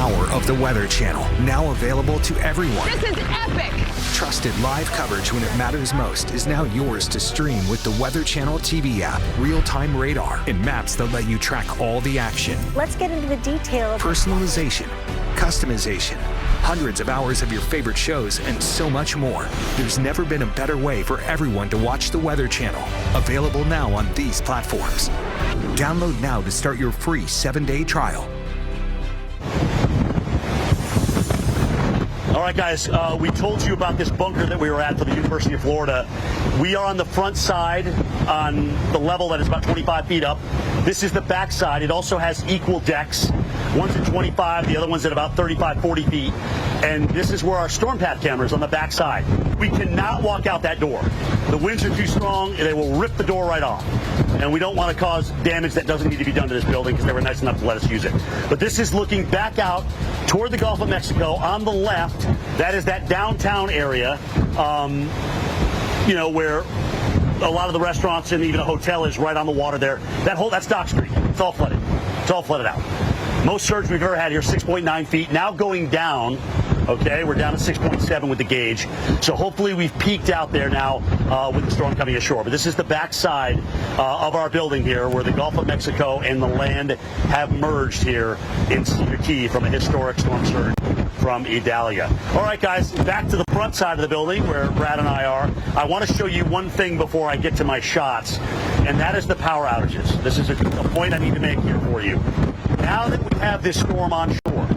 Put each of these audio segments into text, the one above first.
power of the Weather Channel, now available to everyone. This is epic! Trusted live coverage when it matters most is now yours to stream with the Weather Channel TV app, real-time radar, and maps that let you track all the action. Let's get into the details. Personalization, customization, hundreds of hours of your favorite shows, and so much more. There's never been a better way for everyone to watch the Weather Channel. Available now on these platforms. Download now to start your free 7-day trial. All right, guys, we told you about this bunker that we were at for the University of Florida. We are on the front side on the level that is about 25 feet up. This is the back side. It also has equal decks. One's at 25, the other one's at about 35, 40 feet. And this is where our storm path camera is on the back side. We cannot walk out that door. The winds are too strong, and they will rip the door right off. And we don't want to cause damage that doesn't need to be done to this building because they were nice enough to let us use it. But this is looking back out toward the Gulf of Mexico. On the left, that is that downtown area, you know, where a lot of the restaurants and even a hotel is right on the water there. That's Dock Street. It's all flooded. It's all flooded out. Most surge we've ever had here, 6.9 feet. Now going down. Okay, we're down to 6.7 with the gauge. So hopefully we've peaked out there now with the storm coming ashore. But this is the backside of our building here where the Gulf of Mexico and the land have merged here in Cedar Key from a historic storm surge from Idalia. All right, guys, back to the front side of the building where Brad and I are. I want to show you one thing before I get to my shots, and that is the power outages. This is a point I need to make here for you. Now that we have this storm on shore,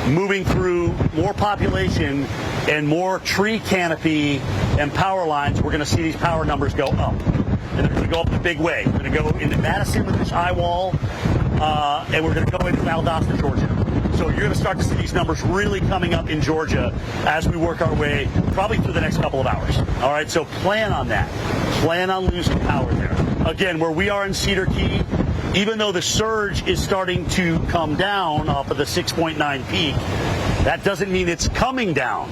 moving through more population and more tree canopy and power lines, we're going to see these power numbers go up. And they're going to go up in a big way. We're going to go into Madison with this eye wall, and we're going to go into Valdosta, Georgia. So you're going to start to see these numbers really coming up in Georgia as we work our way probably through the next couple of hours. All right, so plan on that. Plan on losing power there. Again, where we are in Cedar Key, even though the surge is starting to come down off of the 6.9 peak, that doesn't mean it's coming down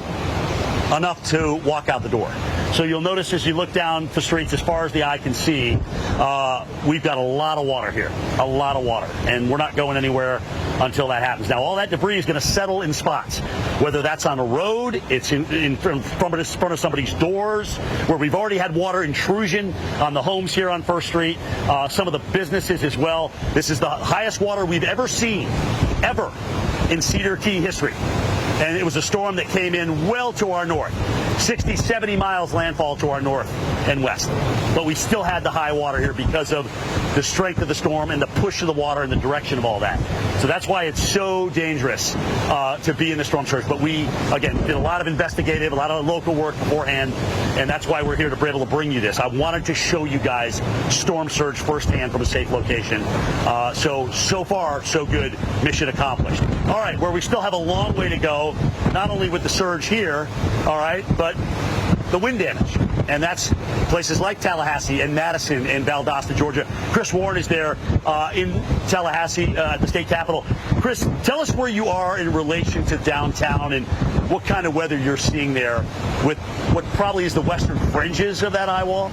enough to walk out the door. So you'll notice as you look down the streets as far as the eye can see, we've got a lot of water here, a lot of water, and we're not going anywhere until that happens. Now, all that debris is going to settle in spots, whether that's on a road, it's in front of somebody's doors, where we've already had water intrusion on the homes here on First Street, some of the businesses as well. This is the highest water we've ever seen, ever, in Cedar Key history. And it was a storm that came in well to our north, 60, 70 miles landfall to our north and west. But we still had the high water here because of the strength of the storm and the push of the water and the direction of all that. So that's why it's so dangerous to be in the storm surge. But we, again, did a lot of investigative, a lot of local work beforehand, and that's why we're here to be able to bring you this. I wanted to show you guys storm surge firsthand from a safe location. So far, so good. Mission accomplished. All right, where we still have a long way to go, not only with the surge here, all right, but the wind damage. And that's places like Tallahassee and Madison and Valdosta, Georgia. Chris Warren is there in Tallahassee at the state capitol. Chris, tell us where you are in relation to downtown and what kind of weather you're seeing there with what probably is the western fringes of that eye wall.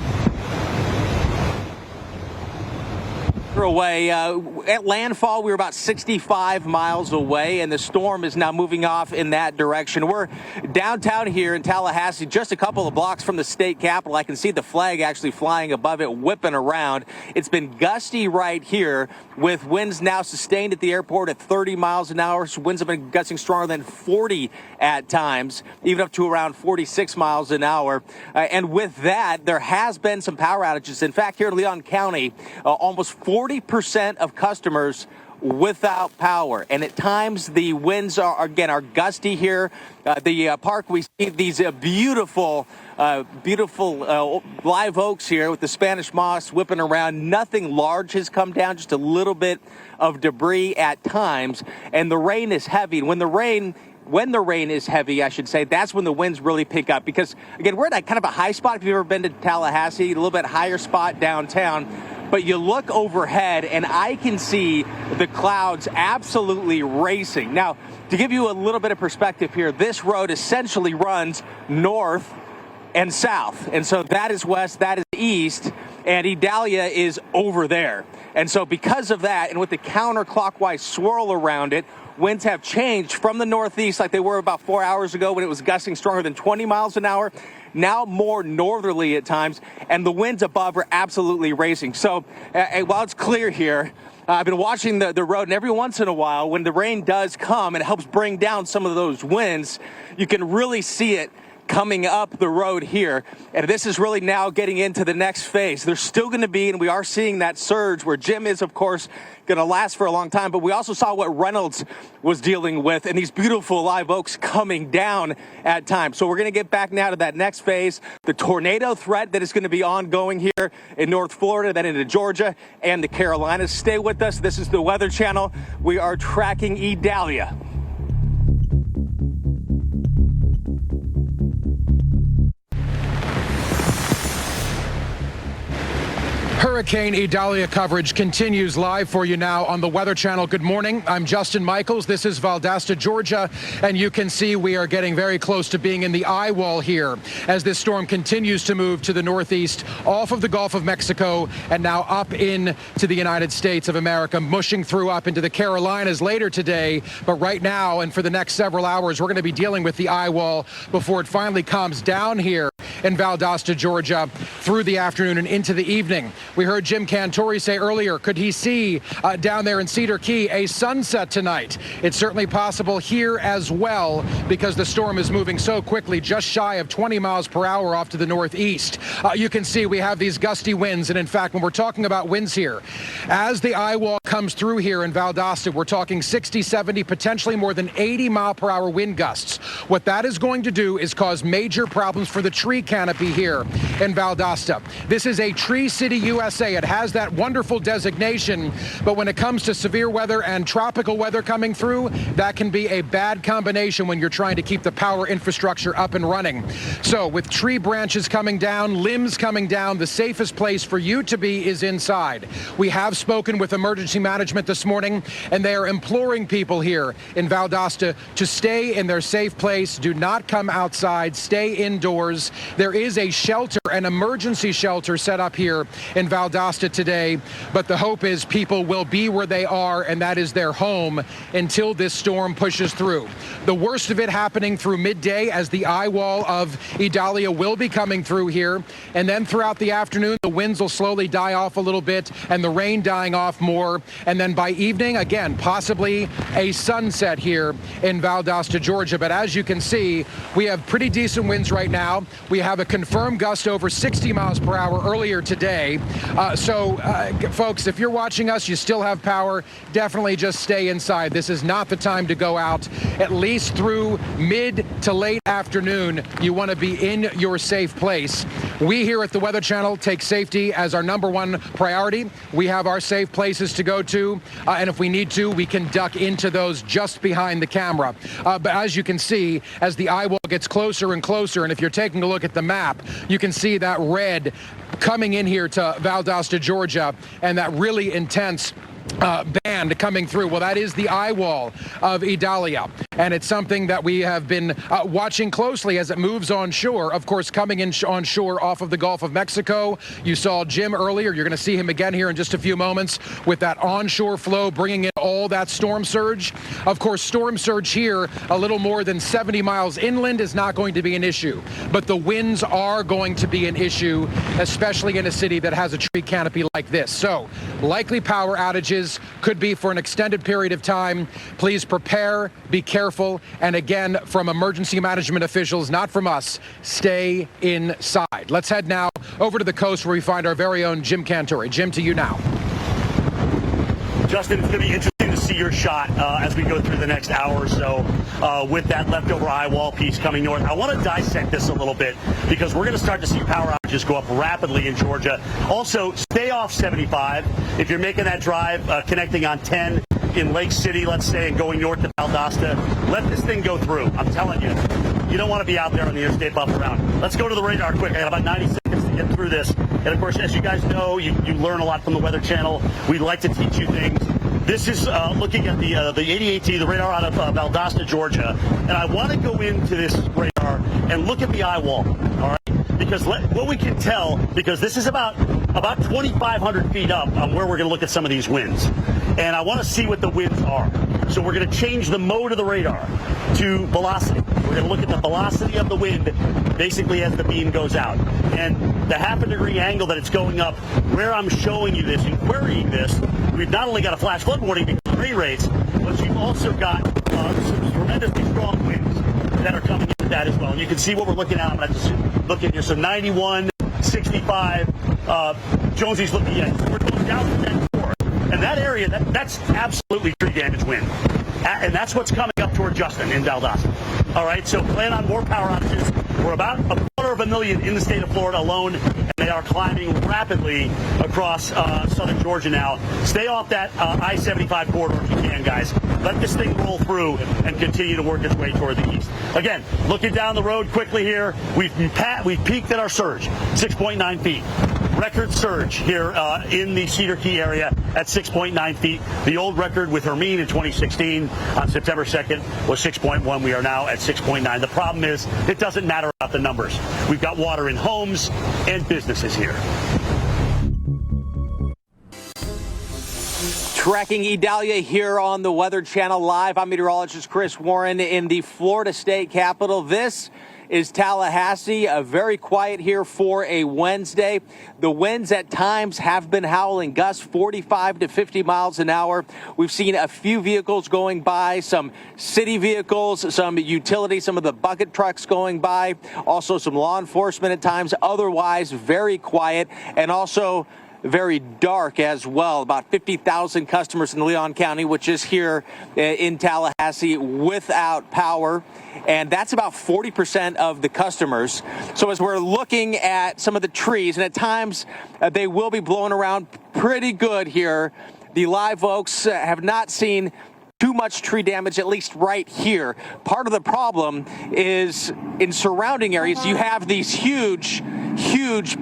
Away at landfall, we were about 65 miles away, and the storm is now moving off in that direction. We're downtown here in Tallahassee, just a couple of blocks from the state capitol. I can see the flag actually flying above it, whipping around. It's been gusty right here, with winds now sustained at the airport at 30 miles an hour. So winds have been gusting stronger than 40 at times, even up to around 46 miles an hour. And with that, there has been some power outages. In fact, here in Leon County, almost 40% of customers without power, and at times the winds are gusty here. The park, we see these beautiful live oaks here with the Spanish moss whipping around. Nothing large has come down, just a little bit of debris at times, and the rain is heavy. When the rain is heavy, I should say, that's when the winds really pick up, because again, we're at kind of a high spot. If you've ever been to Tallahassee, a little bit higher spot downtown. But you look overhead, and I can see the clouds absolutely racing. Now, to give you a little bit of perspective here, this road essentially runs north and south. And so that is west, that is east, and Idalia is over there. And so because of that, and with the counterclockwise swirl around it, winds have changed from the northeast like they were about 4 hours ago when it was gusting stronger than 20 miles an hour. Now more northerly at times, and the winds above are absolutely racing. So while it's clear here, I've been watching the road, and every once in a while, when the rain does come and it helps bring down some of those winds, you can really see it coming up the road here. And this is really now getting into the next phase. There's still going to be, and we are seeing that surge where Jim is, of course, going to last for a long time. But we also saw what Reynolds was dealing with and these beautiful live oaks coming down at times. So we're going to get back now to that next phase, the tornado threat that is going to be ongoing here in North Florida, then into Georgia and the Carolinas. Stay with us. This is the Weather Channel. We are tracking Idalia. Hurricane Idalia coverage continues live for you now on the Weather Channel. Good morning. I'm Justin Michaels. This is Valdosta, Georgia, and you can see we are getting very close to being in the eye wall here as this storm continues to move to the northeast off of the Gulf of Mexico and now up into the United States of America, mushing through up into the Carolinas later today. But right now and for the next several hours, we're going to be dealing with the eye wall before it finally calms down here in Valdosta, Georgia, through the afternoon and into the evening. We heard Jim Cantore say earlier, could he see down there in Cedar Key a sunset tonight? It's certainly possible here as well because the storm is moving so quickly, just shy of 20 miles per hour off to the northeast. You can see we have these gusty winds, and in fact, when we're talking about winds here, as the eye wall comes through here in Valdosta, we're talking 60, 70, potentially more than 80 mile per hour wind gusts. What that is going to do is cause major problems for the tree canopy here in Valdosta. This is a Tree City, USA. It has that wonderful designation, but when it comes to severe weather and tropical weather coming through, that can be a bad combination when you're trying to keep the power infrastructure up and running. So with tree branches coming down, limbs coming down, the safest place for you to be is inside. We have spoken with emergency management this morning, and they are imploring people here in Valdosta to stay in their safe place. Do not come outside. Stay indoors. There is a shelter, an emergency shelter set up here in Valdosta today, but the hope is people will be where they are, and that is their home until this storm pushes through. The worst of it happening through midday as the eye wall of Idalia will be coming through here, and then throughout the afternoon the winds will slowly die off a little bit and the rain dying off more, and then by evening again possibly a sunset here in Valdosta, Georgia. But as you can see, we have pretty decent winds right now. We have a confirmed gust over 60 miles per hour earlier today. Folks, if you're watching us, you still have power, definitely just stay inside. This is not the time to go out. At least through mid to late afternoon, you want to be in your safe place. We here at the Weather Channel take safety as our #1 priority. We have our safe places to go to, and if we need to, we can duck into those just behind the camera. But as you can see, as the eye wall gets closer and closer, and if you're taking a look at the map, you can see that red coming in here to Valdosta, Georgia, and that really intense band coming through. Well, that is the eye wall of Idalia, and it's something that we have been watching closely as it moves on shore. Of course, coming in on shore off of the Gulf of Mexico. You saw Jim earlier. You're going to see him again here in just a few moments with that onshore flow bringing in all that storm surge. Of course, storm surge here a little more than 70 miles inland is not going to be an issue, but the winds are going to be an issue, especially in a city that has a tree canopy like this. So likely power outages could be for an extended period of time. Please prepare, be careful, and again, from emergency management officials, not from us, stay inside. Let's head now over to the coast where we find our very own Jim Cantore. Jim, to you now. Justin, it's going to be interesting to see your shot as we go through the next hour or so with that leftover eye wall piece coming north. I want to dissect this a little bit because we're going to start to see power outages go up rapidly in Georgia. Also, stay off 75 if you're making that drive connecting on 10 in Lake City, let's say, and going north to Valdosta. Let this thing go through. I'm telling you, you don't want to be out there on the interstate buff around. Let's go to the radar quick. I got about 90 seconds to get through this. And of course, as you guys know, you learn a lot from the Weather Channel. We like to teach you things. This is looking at the 88T, the radar out of Valdosta, Georgia. And I want to go into this radar and look at the eye wall, all right? Because what we can tell, because this is about about 2,500 feet up on where we're going to look at some of these winds. And I want to see what the winds are. So we're going to change the mode of the radar to velocity. We're going to look at the velocity of the wind basically as the beam goes out. And the half-a-degree angle that it's going up, where I'm showing you this and querying this, we've not only got a flash flood warning because of rain rates, but you've also got some tremendously strong winds that are coming into that as well. And you can see what we're looking at. I'm going to just look at here. So 91, 65, Jonesy's looking at. So we're going down to 10-4. And that area, that's absolutely tree damage wind. And that's what's coming up toward Justin in Valdosta. All right, so plan on more power outages. We're about 250,000 in the state of Florida alone, and they are climbing rapidly across southern Georgia now. Stay off that I-75 corridor if you can, guys. Let this thing roll through and continue to work its way toward the east. Again, looking down the road quickly here, we've peaked at our surge, 6.9 feet. Record surge here in the Cedar Key area at 6.9 feet. The old record with Hermine in 2016 on September 2nd was 6.1. We are now at 6.9. The problem is it doesn't matter about the numbers. We've got water in homes and businesses here. Tracking Idalia here on the Weather Channel Live. I'm meteorologist Chris Warren in the Florida state capitol. This is Tallahassee. Very quiet here for a Wednesday. The winds at times have been howling, gusts 45 to 50 miles an hour. We've seen a few vehicles going by, some city vehicles, some utilities, some of the bucket trucks going by, also some law enforcement at times. Otherwise, very quiet and also very dark as well. About 50,000 customers in Leon County, which is here in Tallahassee, without power. And that's about 40% of the customers. So as we're looking at some of the trees, and at times they will be blowing around pretty good here, the live oaks have not seen too much tree damage, at least right here. Part of the problem is in surrounding areas, you have these huge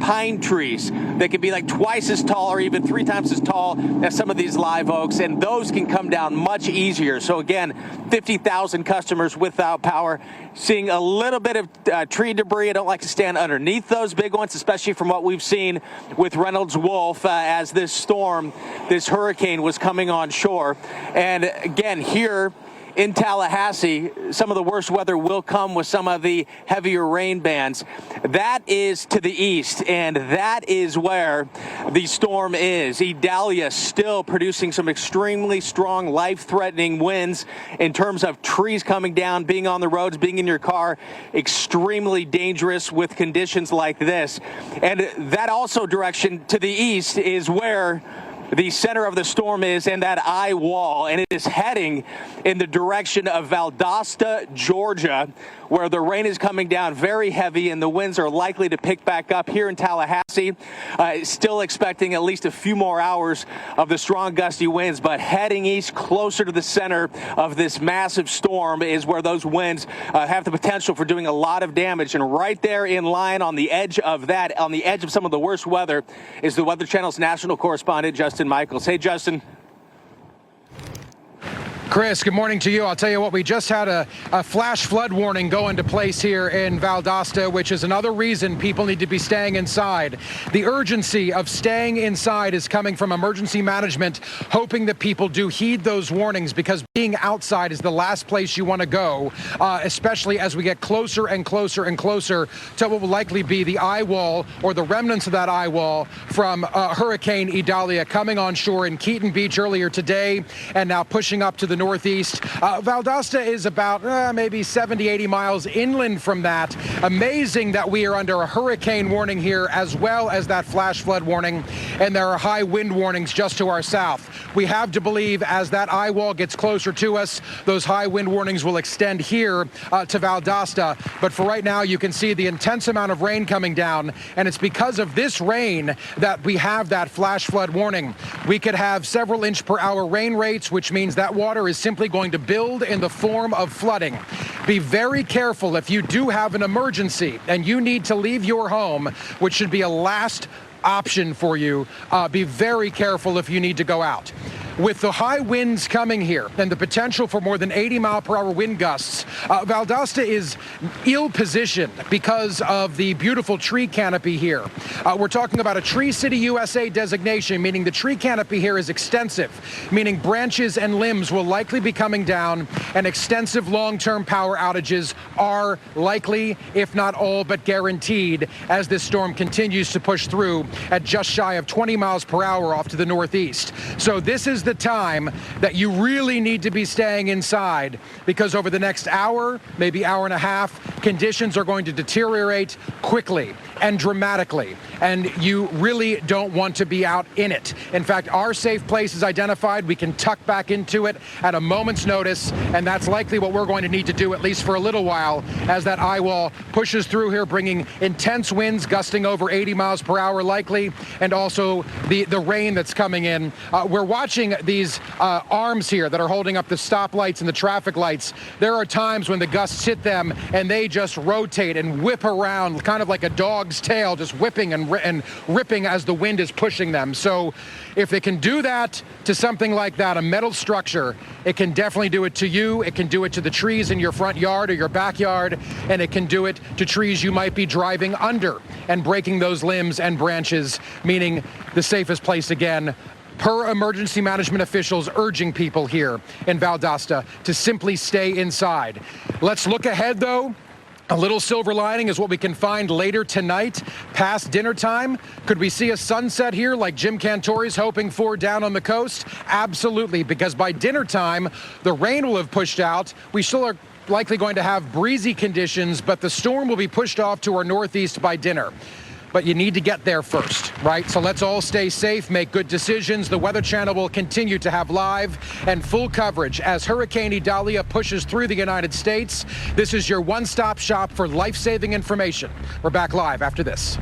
pine trees that can be like twice as tall or even 3 times as tall as some of these live oaks, and those can come down much easier. So again, 50,000 customers without power, seeing a little bit of tree debris. I don't like to stand underneath those big ones, especially from what we've seen with Reynolds Wolf as this storm, this hurricane was coming on shore. And again, here in Tallahassee, some of the worst weather will come with some of the heavier rain bands. That is to the east, and that is where the storm is. Idalia still producing some extremely strong, life-threatening winds in terms of trees coming down, being on the roads, being in your car, extremely dangerous with conditions like this. And that also direction to the east is where the center of the storm is, and that eye wall, and it is heading in the direction of Valdosta, Georgia, where the rain is coming down very heavy and the winds are likely to pick back up. Here in Tallahassee, still expecting at least a few more hours of the strong gusty winds, but heading east closer to the center of this massive storm is where those winds have the potential for doing a lot of damage. And right there in line on the edge of that, on the edge of some of the worst weather, is the Weather Channel's national correspondent, Justin Michaels. Hey, Justin. Chris, good morning to you. I'll tell you what, we just had a flash flood warning go into place here in Valdosta, which is another reason people need to be staying inside. The urgency of staying inside is coming from emergency management, hoping that people do heed those warnings, because being outside is the last place you want to go, especially as we get closer and closer and closer to what will likely be the eye wall, or the remnants of that eye wall, from Hurricane Idalia coming on shore in Keaton Beach earlier today and now pushing up to the northeast. Valdosta is about maybe 70, 80 miles inland from that. Amazing that we are under a hurricane warning here, as well as that flash flood warning, and there are high wind warnings just to our south. We have to believe as that eye wall gets closer to us, those high wind warnings will extend here to Valdosta. But for right now, you can see the intense amount of rain coming down, and it's because of this rain that we have that flash flood warning. We could have several inch per hour rain rates, which means that water is simply going to build in the form of flooding. Be very careful if you do have an emergency and you need to leave your home, which should be a last option for you. Be very careful if you need to go out. with the high winds coming here and the potential for more than 80-mile-per-hour wind gusts, Valdosta is ill-positioned because of the beautiful tree canopy here. We're talking about a Tree City USA designation, meaning the tree canopy here is extensive, meaning branches and limbs will likely be coming down, and extensive long-term power outages are likely, if not all but guaranteed, as this storm continues to push through at just shy of 20 miles per hour off to the northeast. So this is the time that you really need to be staying inside, because over the next hour, maybe hour and a half, conditions are going to deteriorate quickly and dramatically, and you really don't want to be out in it. In fact, our safe place is identified. We can tuck back into it at a moment's notice, and that's likely what we're going to need to do, at least for a little while, as that eye wall pushes through here, bringing intense winds gusting over 80 miles per hour likely, and also the rain that's coming in. We're watching these arms here that are holding up the stoplights and the traffic lights. There are times when the gusts hit them and they just rotate and whip around, kind of like a dog's tail, just whipping and ripping as the wind is pushing them. So if they can do that to something like that, a metal structure, it can definitely do it to you. It can do it to the trees in your front yard or your backyard, and it can do it to trees you might be driving under and breaking those limbs and branches, meaning the safest place again, per emergency management officials urging people here in Valdosta to simply stay inside. Let's look ahead, though. A little silver lining is what we can find later tonight, past dinner time. Could we see a sunset here like Jim Cantori's hoping for down on the coast? Absolutely, because by dinner time, the rain will have pushed out. We still are likely going to have breezy conditions, but the storm will be pushed off to our northeast by dinner. But you need to get there first, right? So let's all stay safe, make good decisions. The Weather Channel will continue to have live and full coverage as Hurricane Idalia pushes through the United States. This is your one-stop shop for life-saving information. We're back live after this.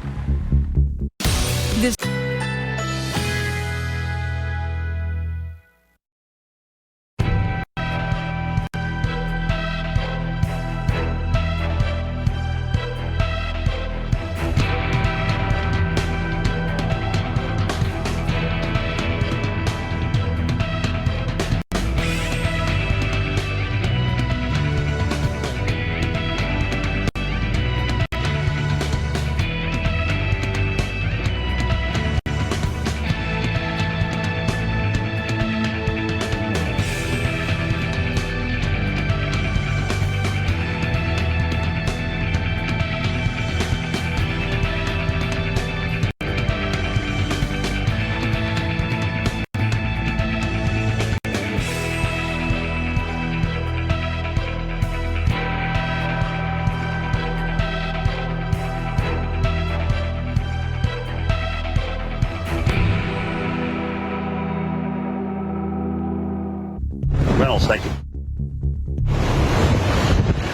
Reynolds, thank you.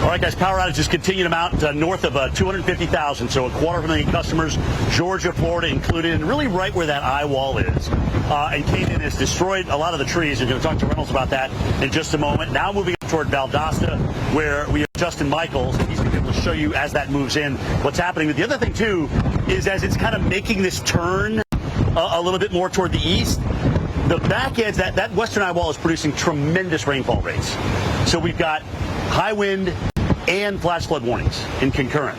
All right, guys, power outages continue to mount north of 250,000, so 250,000 customers, Georgia, Florida included, and really right where that eye wall is. And came in, has destroyed a lot of the trees. We're going to talk to Reynolds about that in just a moment. Now moving up toward Valdosta, where we have Justin Michaels, and he's going to be able to show you as that moves in what's happening. But the other thing, too, is as it's kind of making this turn a little bit more toward the east, the back edge, that western eye wall is producing tremendous rainfall rates. So we've got high wind and flash flood warnings in concurrent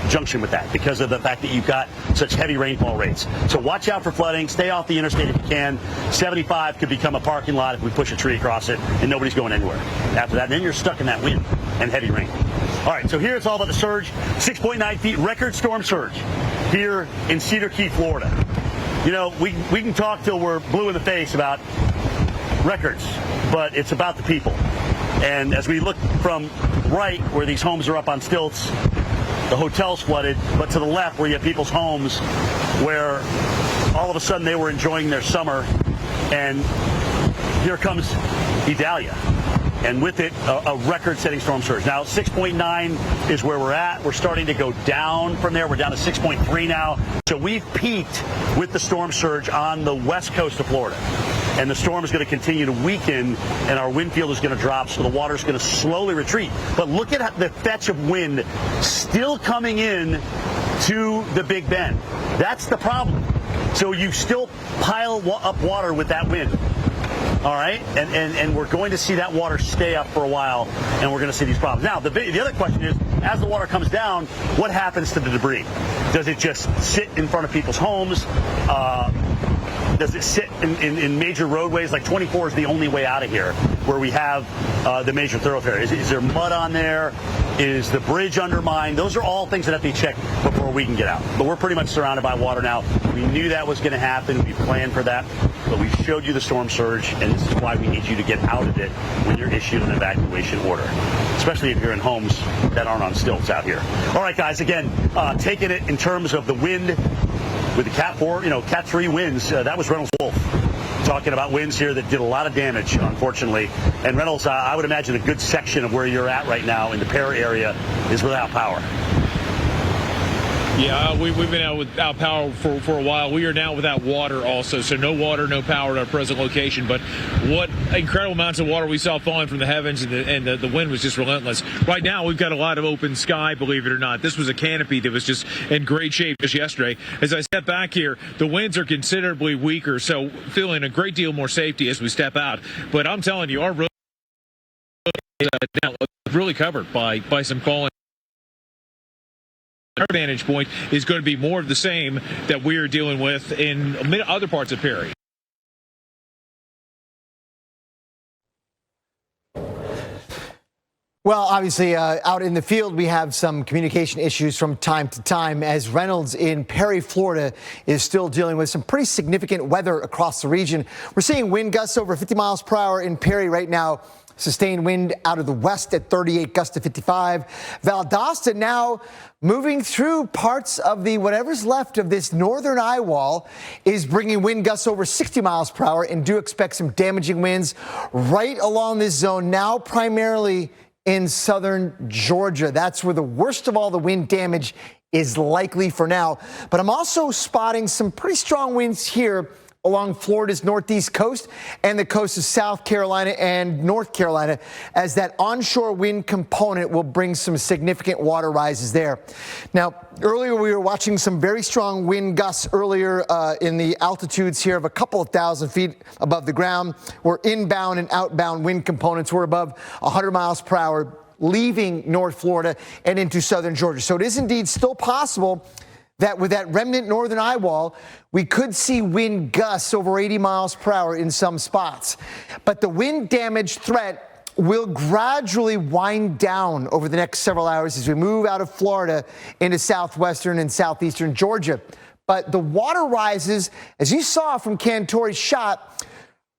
junction with that because of the fact that you've got such heavy rainfall rates. So watch out for flooding. Stay off the interstate if you can. 75 could become a parking lot if we push a tree across it and nobody's going anywhere after that. And then you're stuck in that wind and heavy rain. All right, so here it's all about the surge. 6.9 feet, record storm surge here in Cedar Key, Florida. You know, we can talk till we're blue in the face about records, but it's about the people. And as we look from right, where these homes are up on stilts, the hotel's flooded, but to the left, where you have people's homes, where all of a sudden they were enjoying their summer, and here comes Idalia. And with it, a record-setting storm surge. Now, 6.9 is where we're at. We're starting to go down from there. We're down to 6.3 now. So we've peaked with the storm surge on the west coast of Florida. And the storm is going to continue to weaken, and our wind field is going to drop, so the water is going to slowly retreat. But look at the fetch of wind still coming in to the Big Bend. That's the problem. So you still pile up water with that wind. All right, and we're going to see that water stay up for a while, and we're going to see these problems. Now, the other question is, as the water comes down, what happens to the debris? Does it just sit in front of people's homes? Does it sit in major roadways? Like 24 is the only way out of here where we have the major thoroughfare. Is there mud on there? Is the bridge undermined? Those are all things that have to be checked before we can get out. But we're pretty much surrounded by water now. We knew that was going to happen. We planned for that. But we showed you the storm surge, and this is why we need you to get out of it when you're issued an evacuation order, especially if you're in homes that aren't on stilts out here. All right, guys, again, taking it in terms of the wind with the Cat 4, Cat 3 winds, that was Reynolds Wolf talking about winds here that did a lot of damage, unfortunately. And Reynolds, I would imagine a good section of where you're at right now in the Perry area is without power. Yeah, we've been out without power for a while. We are now without water also, so no water, no power at our present location. But what incredible amounts of water we saw falling from the heavens, and the wind was just relentless. Right now, we've got a lot of open sky, believe it or not. This was a canopy that was just in great shape just yesterday. As I step back here, the winds are considerably weaker, so feeling a great deal more safety as we step out. But I'm telling you, our road is now really covered by some falling. Our vantage point is going to be more of the same that we are dealing with in other parts of Perry. Well, obviously, out in the field, we have some communication issues from time to time as Reynolds in Perry, Florida, is still dealing with some pretty significant weather across the region. We're seeing wind gusts over 50 miles per hour in Perry right now. Sustained wind out of the west at 38, gusts to 55. Valdosta now moving through parts of the whatever's left of this northern eye wall is bringing wind gusts over 60 miles per hour, and do expect some damaging winds right along this zone, now primarily in southern Georgia. That's where the worst of all the wind damage is likely for now. But I'm also spotting some pretty strong winds here along Florida's northeast coast and the coast of South Carolina and North Carolina, as that onshore wind component will bring some significant water rises there. Now, earlier we were watching some very strong wind gusts earlier in the altitudes here of a couple of thousand feet above the ground, where inbound and outbound wind components were above 100 miles per hour, leaving North Florida and into southern Georgia. So it is indeed still possible that with that remnant northern eye wall, we could see wind gusts over 80 miles per hour in some spots. But the wind damage threat will gradually wind down over the next several hours as we move out of Florida into southwestern and southeastern Georgia. But the water rises, as you saw from Cantori's shot,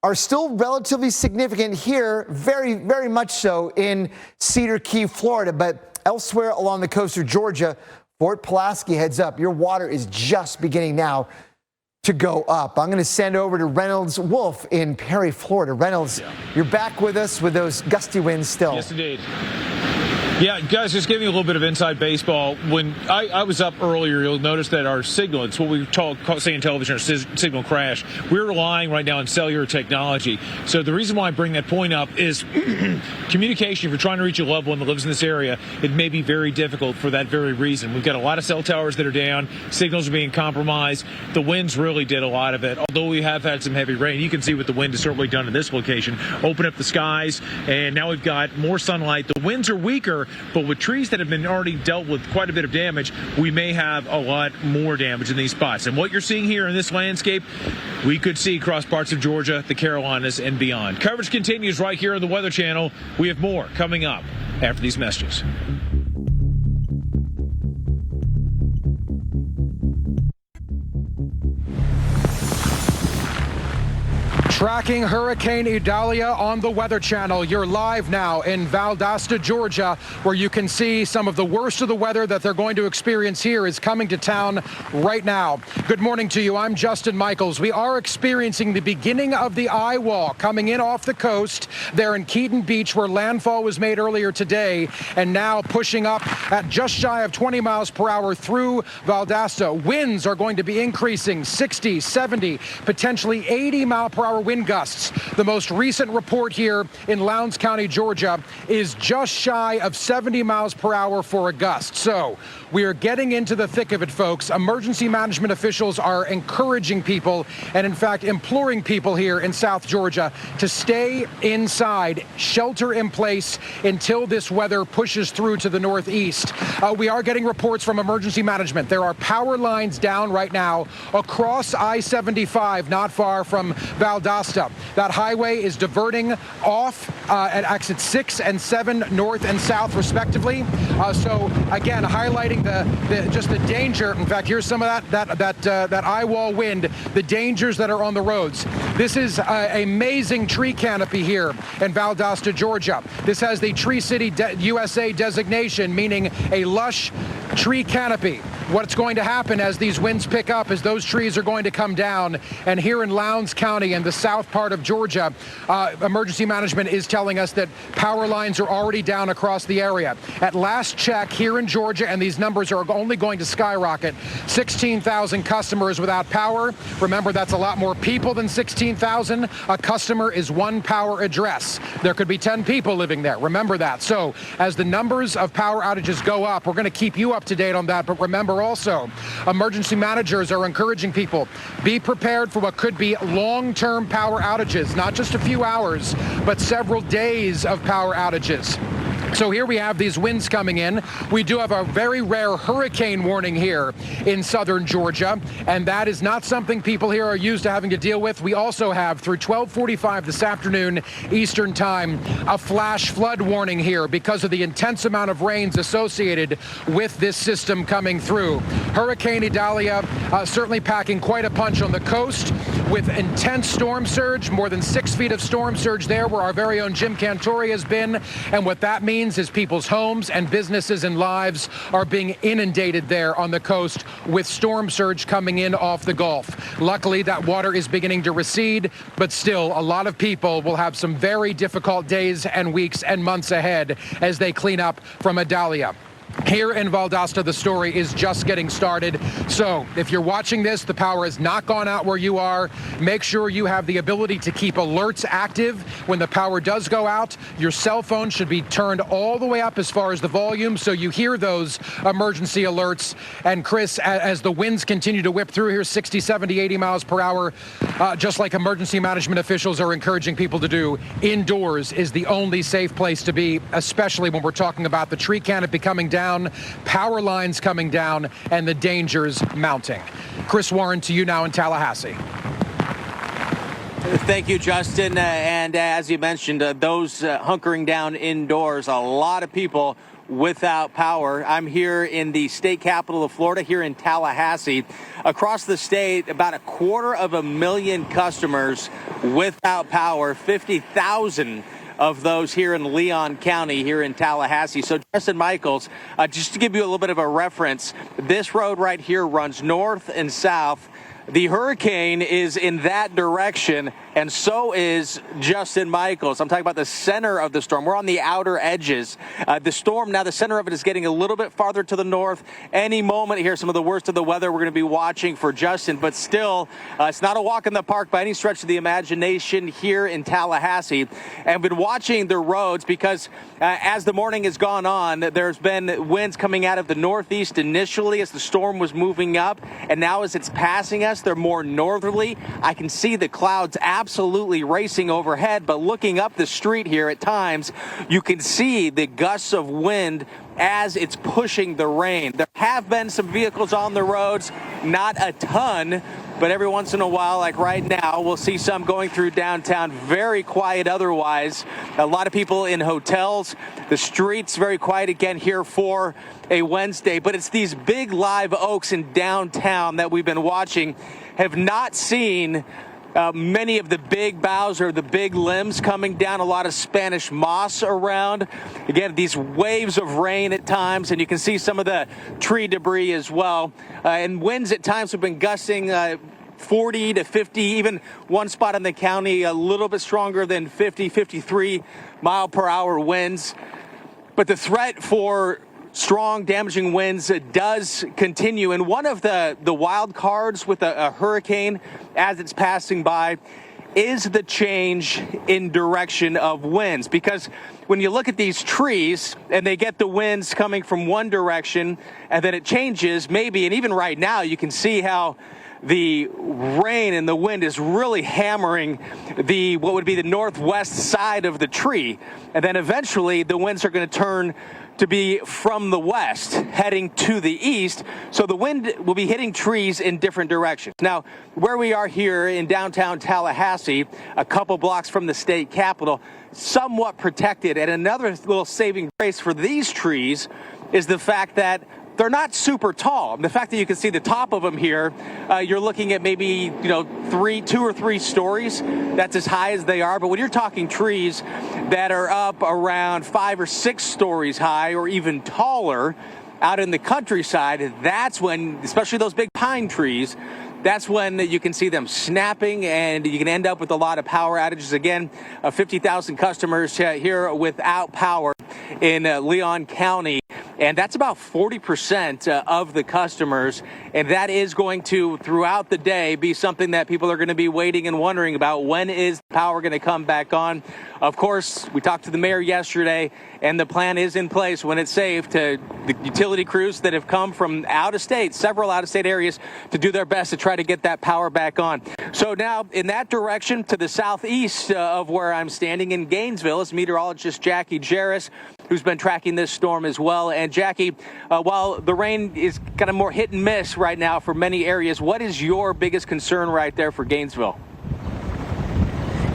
are still relatively significant here, very, very much so in Cedar Key, Florida. But elsewhere along the coast of Georgia, Fort Pulaski, heads up, your water is just beginning now to go up. I'm going to send over to Reynolds Wolf in Perry, Florida. Reynolds, you're back with us with those gusty winds still. Yes, indeed. Yeah, guys, just giving you a little bit of inside baseball. When I was up earlier, you'll notice that our signal, it's what we say in television, our signal crash. We're relying right now on cellular technology. So the reason why I bring that point up is communication. If you're trying to reach a loved one that lives in this area, it may be very difficult for that very reason. We've got a lot of cell towers that are down. Signals are being compromised. The winds really did a lot of it. Although we have had some heavy rain, you can see what the wind has certainly done in this location. Open up the skies, and now we've got more sunlight. The winds are weaker, but with trees that have been already dealt with quite a bit of damage, we may have a lot more damage in these spots. And what you're seeing here in this landscape, we could see across parts of Georgia, the Carolinas, and beyond. Coverage continues right here on the Weather Channel. We have more coming up after these messages. Tracking Hurricane Idalia on the Weather Channel. You're live now in Valdosta, Georgia, where you can see some of the worst of the weather that they're going to experience here is coming to town right now. Good morning to you. I'm Justin Michaels. We are experiencing the beginning of the eye wall coming in off the coast there in Keaton Beach, where landfall was made earlier today, and now pushing up at just shy of 20 miles per hour through Valdosta. Winds are going to be increasing 60, 70, potentially 80 mile per hour wind gusts The most recent report here in Lowndes County, Georgia, is just shy of 70 miles per hour for a gust. So we are getting into the thick of it, folks. Emergency management officials are encouraging people and, in fact, imploring people here in South Georgia to stay inside, shelter in place until this weather pushes through to the northeast. We are getting reports from emergency management. There are power lines down right now across I-75, not far from Valdosta. That highway is diverting off at exit 6 and 7 north and south, respectively. So again, highlighting just the danger. In fact, here's some of that eye wall wind, the dangers that are on the roads. This is an amazing tree canopy here in Valdosta, Georgia. This has the Tree City USA designation, meaning a lush tree canopy. What's going to happen as these winds pick up is those trees are going to come down. And here in Lowndes County in the south part of Georgia, emergency management is telling us that power lines are already down across the area. At last check here in Georgia, and these numbers are only going to skyrocket, 16,000 customers without power. Remember, that's a lot more people than 16,000. A customer is one power address. There could be 10 people living there. Remember that. So as the numbers of power outages go up, we're going to keep you up to date on that. But remember also, emergency managers are encouraging people, be prepared for what could be long-term power outages, not just a few hours, but several days of power outages. So here we have these winds coming in. We do have a very rare hurricane warning here in southern Georgia, and that is not something people here are used to having to deal with. We also have, through 12:45 this afternoon Eastern time, a flash flood warning here because of the intense amount of rains associated with this system coming through. Hurricane Idalia certainly packing quite a punch on the coast with intense storm surge, more than 6 feet of storm surge there where our very own Jim Cantori has been. And what that means is people's homes and businesses and lives are being inundated there on the coast with storm surge coming in off the Gulf. Luckily, that water is beginning to recede, but still a lot of people will have some very difficult days and weeks and months ahead as they clean up from Idalia. Here in Valdosta, the story is just getting started. So if you're watching this, the power has not gone out where you are. Make sure you have the ability to keep alerts active when the power does go out. Your cell phone should be turned all the way up as far as the volume so you hear those emergency alerts. And Chris, as the winds continue to whip through here, 60, 70, 80 miles per hour, just like emergency management officials are encouraging people to do, indoors is the only safe place to be, especially when we're talking about the tree canopy coming down, power lines coming down, and the dangers mounting. Chris Warren, to you now in Tallahassee. Thank you, Justin. And as you mentioned, those hunkering down indoors, a lot of people without power. I'm here in the state capital of Florida, here in Tallahassee. Across the state, about 250,000 customers without power, 50,000 of those here in Leon County, here in Tallahassee. So Justin Michaels, just to give you a little bit of a reference, this road right here runs north and south. The hurricane is in that direction, and so is Justin Michaels. I'm talking about the center of the storm. We're on the outer edges. The storm, now the center of it is getting a little bit farther to the north. Any moment here, some of the worst of the weather we're going to be watching for Justin, but still, it's not a walk in the park by any stretch of the imagination here in Tallahassee. And we've been watching the roads because as the morning has gone on, there's been winds coming out of the northeast initially as the storm was moving up, and now as it's passing us, they're more northerly. I can see the clouds absolutely racing overhead, but looking up the street here at times, you can see the gusts of wind as it's pushing the rain. There have been some vehicles on the roads, not a ton, but every once in a while, like right now, we'll see some going through downtown. Very quiet otherwise. A lot of people in hotels. The streets very quiet again here for a Wednesday. But it's these big live oaks in downtown that we've been watching. Have not seen many of the big boughs or the big limbs coming down, a lot of Spanish moss around. Again, these waves of rain at times, and you can see some of the tree debris as well. And winds at times have been gusting 40 to 50, even one spot in the county a little bit stronger than 50, 53 mile per hour winds. But the threat for strong, damaging winds does continue. And one of the wild cards with a hurricane as it's passing by is the change in direction of winds. Because when you look at these trees and they get the winds coming from one direction and then it changes maybe, and even right now you can see how the rain and the wind is really hammering what would be the northwest side of the tree. And then eventually the winds are going to turn to be from the west heading to the east. So the wind will be hitting trees in different directions. Now, where we are here in downtown Tallahassee, a couple blocks from the state capitol, somewhat protected. And another little saving grace for these trees is the fact that they're not super tall. The fact that you can see the top of them here, you're looking at maybe, 2 or 3 stories. That's as high as they are. But when you're talking trees that are up around 5 or 6 stories high or even taller out in the countryside, that's when, especially those big pine trees, that's when you can see them snapping, and you can end up with a lot of power outages. Again, 50,000 customers here without power in Leon County. And that's about 40% of the customers. And that is going to, throughout the day, be something that people are going to be waiting and wondering about. When is the power going to come back on? Of course, we talked to the mayor yesterday, and the plan is in place when it's safe to the utility crews that have come from out of state, several out of state areas, to do their best to try to get that power back on. So now in that direction to the southeast of where I'm standing in Gainesville is meteorologist Jackie Jarris, who's been tracking this storm as well. And Jackie, while the rain is kind of more hit and miss right now for many areas, what is your biggest concern right there for Gainesville?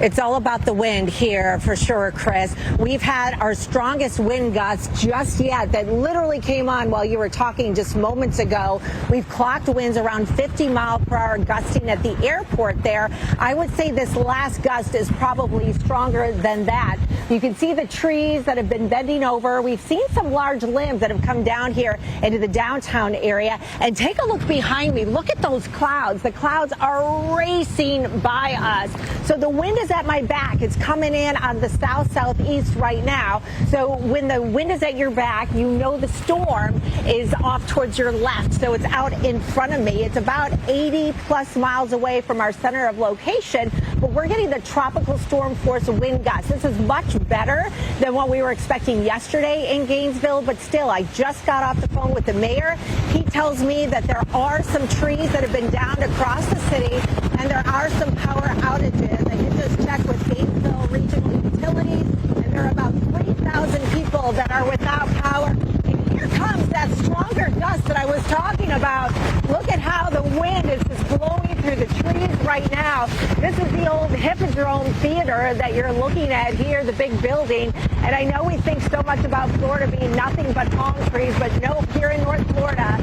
It's all about the wind here for sure, Chris. We've had our strongest wind gusts just yet that literally came on while you were talking just moments ago. We've clocked winds around 50 miles per hour gusting at the airport there. I would say this last gust is probably stronger than that. You can see the trees that have been bending over. We've seen some large limbs that have come down here into the downtown area. And take a look behind me. Look at those clouds. The clouds are racing by us. So the wind is at my back. It's coming in on the southeast right now. So when the wind is at your back, you know the storm is off towards your left. So it's out in front of me. It's about 80 plus miles away from our center of location, but we're getting the tropical storm force wind gusts. This is much better than what we were expecting yesterday in Gainesville, but still, I just got off the phone with the mayor. He tells me that there are some trees that have been downed across the city, and there are some power outages. I did just check with Gainesville Regional Utilities, and there are about 3,000 people that are without power. And here comes that stronger gust that I was talking about. Look at how the wind is just blowing through the trees right now. This is the old Hippodrome Theater that you're looking at here, the big building. And I know we think so much about Florida being nothing but palm trees, but no, here in North Florida,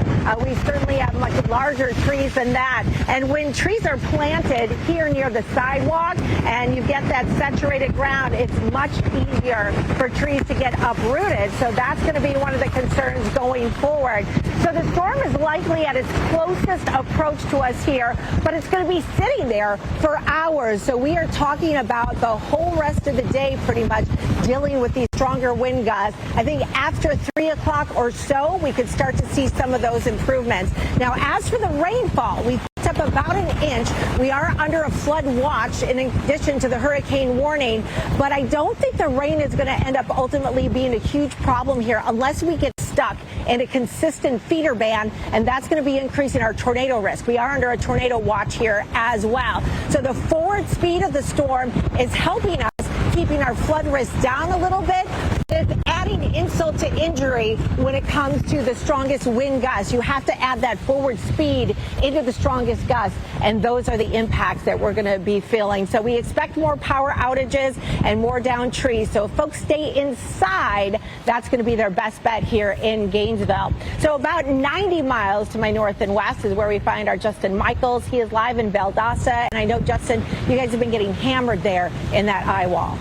we certainly have much larger trees than that. And when trees are planted here near the sidewalk and you get that saturated ground, it's much easier for trees to get uprooted. So that's going to be one of the concerns going forward. So the storm is likely at its closest approach to us here, but it's going to be sitting there for hours. So we are talking about the whole rest of the day pretty much dealing with these stronger wind gusts. I think after 3 o'clock or so, we could start to see some of those improvements. Now, as for the rainfall, we picked up about an inch. We are under a flood watch in addition to the hurricane warning, but I don't think the rain is going to end up ultimately being a huge problem here unless we get stuck in a consistent feeder band, and that's going to be increasing our tornado risk. We are under a tornado watch here as well. So the forward speed of the storm is helping us, keeping our flood risk down a little bit. It's adding insult to injury when it comes to the strongest wind gusts. You have to add that forward speed into the strongest gusts, and those are the impacts that we're going to be feeling. So we expect more power outages and more downed trees. So if folks stay inside, that's going to be their best bet here in Gainesville. So about 90 miles to my north and west is where we find our Justin Michaels. He is live in Valdosta, and I know, Justin, you guys have been getting hammered there in that eye wall.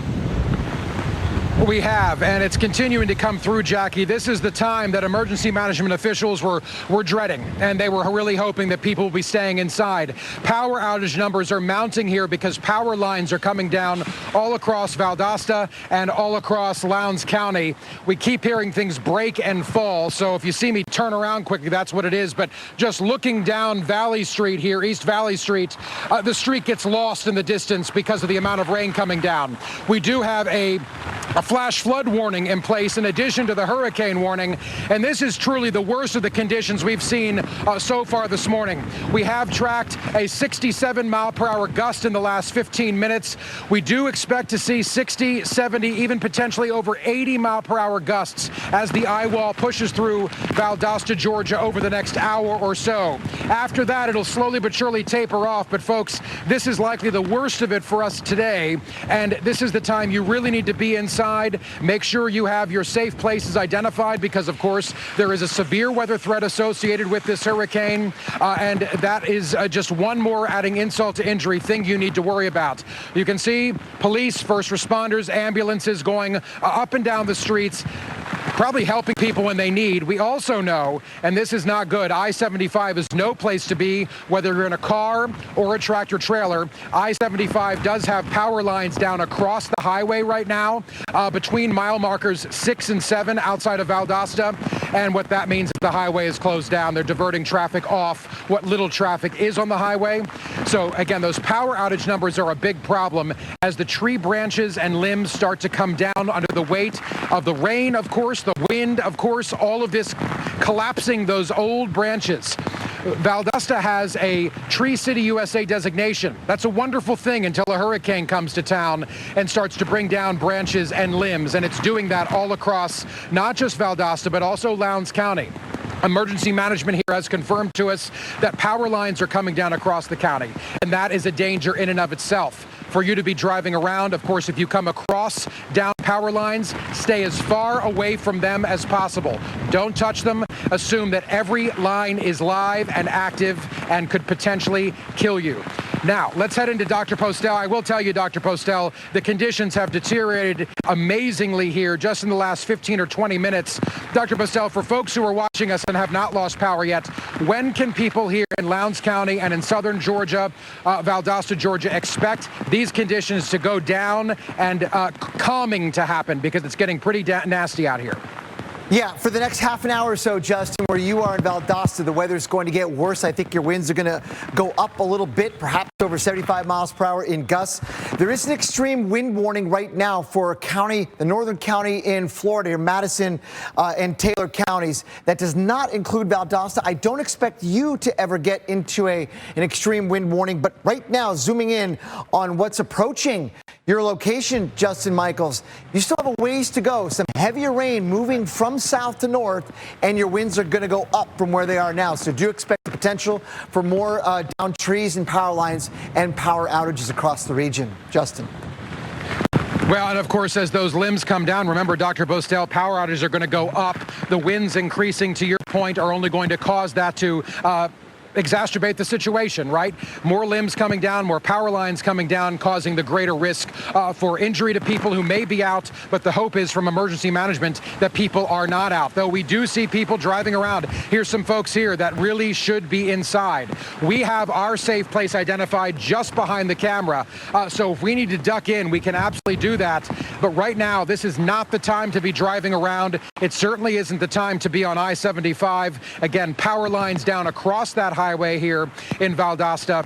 We have, and it's continuing to come through, Jackie. This is the time that emergency management officials were dreading, and they were really hoping that people will be staying inside. Power outage numbers are mounting here because power lines are coming down all across Valdosta and all across Lowndes County. We keep hearing things break and fall, so if you see me turn around quickly, that's what it is. But just looking down Valley Street here, East Valley Street, the street gets lost in the distance because of the amount of rain coming down. We do have a flash flood warning in place in addition to the hurricane warning, and this is truly the worst of the conditions we've seen so far this morning. We have tracked a 67-mile-per-hour gust in the last 15 minutes. We do expect to see 60, 70, even potentially over 80-mile-per-hour gusts as the eye wall pushes through Valdosta, Georgia over the next hour or so. After that, it'll slowly but surely taper off, but folks, this is likely the worst of it for us today, and this is the time you really need to be inside. Make sure you have your safe places identified because, of course, there is a severe weather threat associated with this hurricane, and that is just one more adding insult to injury thing you need to worry about. You can see police, first responders, ambulances going up and down the streets, probably helping people when they need. We also know, and this is not good, I-75 is no place to be, whether you're in a car or a tractor trailer. I-75 does have power lines down across the highway right now, between mile markers 6 and 7 outside of Valdosta, and what that means is the highway is closed down. They're diverting traffic off what little traffic is on the highway. So again, those power outage numbers are a big problem as the tree branches and limbs start to come down under the weight of the rain, of course, the wind, of course, all of this collapsing those old branches. Valdosta has a Tree City USA designation. That's a wonderful thing until a hurricane comes to town and starts to bring down branches and limbs, and it's doing that all across not just Valdosta, but also Lowndes County. Emergency management here has confirmed to us that power lines are coming down across the county, and that is a danger in and of itself. For you to be driving around, of course, if you come across down power lines, stay as far away from them as possible. Don't touch them. Assume that every line is live and active and could potentially kill you. Now, let's head into Dr. Postel. I will tell you, Dr. Postel, the conditions have deteriorated amazingly here just in the last 15 or 20 minutes. Dr. Postel, for folks who are watching us and have not lost power yet, when can people here in Lowndes County and in southern Georgia, Valdosta, Georgia, expect these conditions to go down and calming to happen, because it's getting pretty nasty out here? Yeah, for the next half an hour or so, Justin, where you are in Valdosta, the weather's going to get worse. I think your winds are going to go up a little bit, perhaps over 75 miles per hour in gusts. There is an extreme wind warning right now for a county, the northern county in Florida, or Madison and Taylor counties. That does not include Valdosta. I don't expect you to ever get into an extreme wind warning, but right now, zooming in on what's approaching your location, Justin Michaels, you still have a ways to go. Some heavier rain moving from south to north, and your winds are going to go up from where they are now. So do expect the potential for more downed trees and power lines and power outages across the region. Justin. Well, and of course, as those limbs come down, remember, Dr. Postel, power outages are going to go up. The winds increasing, to your point, are only going to cause that to exacerbate the situation, right? More limbs coming down, more power lines coming down, causing the greater risk for injury to people who may be out. But the hope is from emergency management that people are not out, though we do see people driving around. Here's some folks here that really should be inside. We have our safe place identified just behind the camera. So if we need to duck in, we can absolutely do that. But right now, this is not the time to be driving around. It certainly isn't the time to be on I-75. Again, power lines down across that highway here in Valdosta.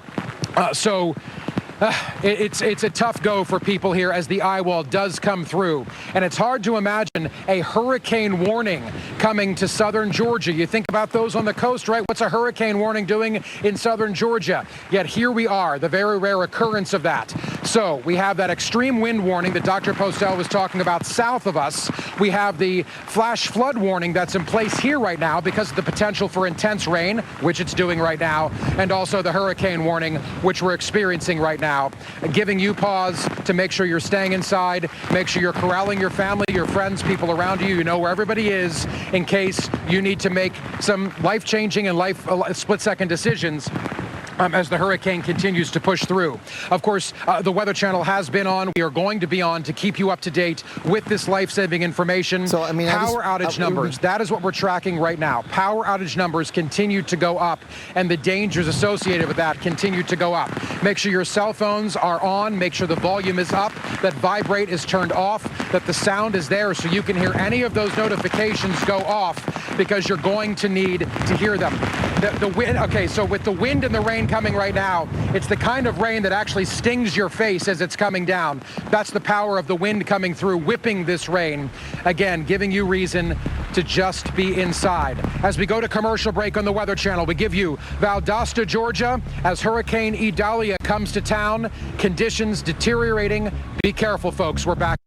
It's a tough go for people here as the eye wall does come through. And it's hard to imagine a hurricane warning coming to southern Georgia. You think about those on the coast, right? What's a hurricane warning doing in southern Georgia? Yet here we are, the very rare occurrence of that. So we have that extreme wind warning that Dr. Postel was talking about south of us. We have the flash flood warning that's in place here right now because of the potential for intense rain, which it's doing right now, and also the hurricane warning, which we're experiencing right now. Giving you pause to make sure you're staying inside, make sure you're corralling your family, your friends, people around you. You know where everybody is in case you need to make some life-changing and split-second decisions. as the hurricane continues to push through. Of course, the Weather Channel has been on. We are going to be on to keep you up to date with this life-saving information. So, I mean, power outage numbers, that is what we're tracking right now. Power outage numbers continue to go up, and the dangers associated with that continue to go up. Make sure your cell phones are on. Make sure the volume is up, that vibrate is turned off, that the sound is there so you can hear any of those notifications go off, because you're going to need to hear them. The wind, okay, so with the wind and the rain coming right now, it's the kind of rain that actually stings your face as it's coming down. That's the power of the wind coming through, whipping this rain. Again, giving you reason to just be inside. As we go to commercial break on the Weather Channel, we give you Valdosta, Georgia, as Hurricane Idalia comes to town. Conditions deteriorating. Be careful, folks. We're back.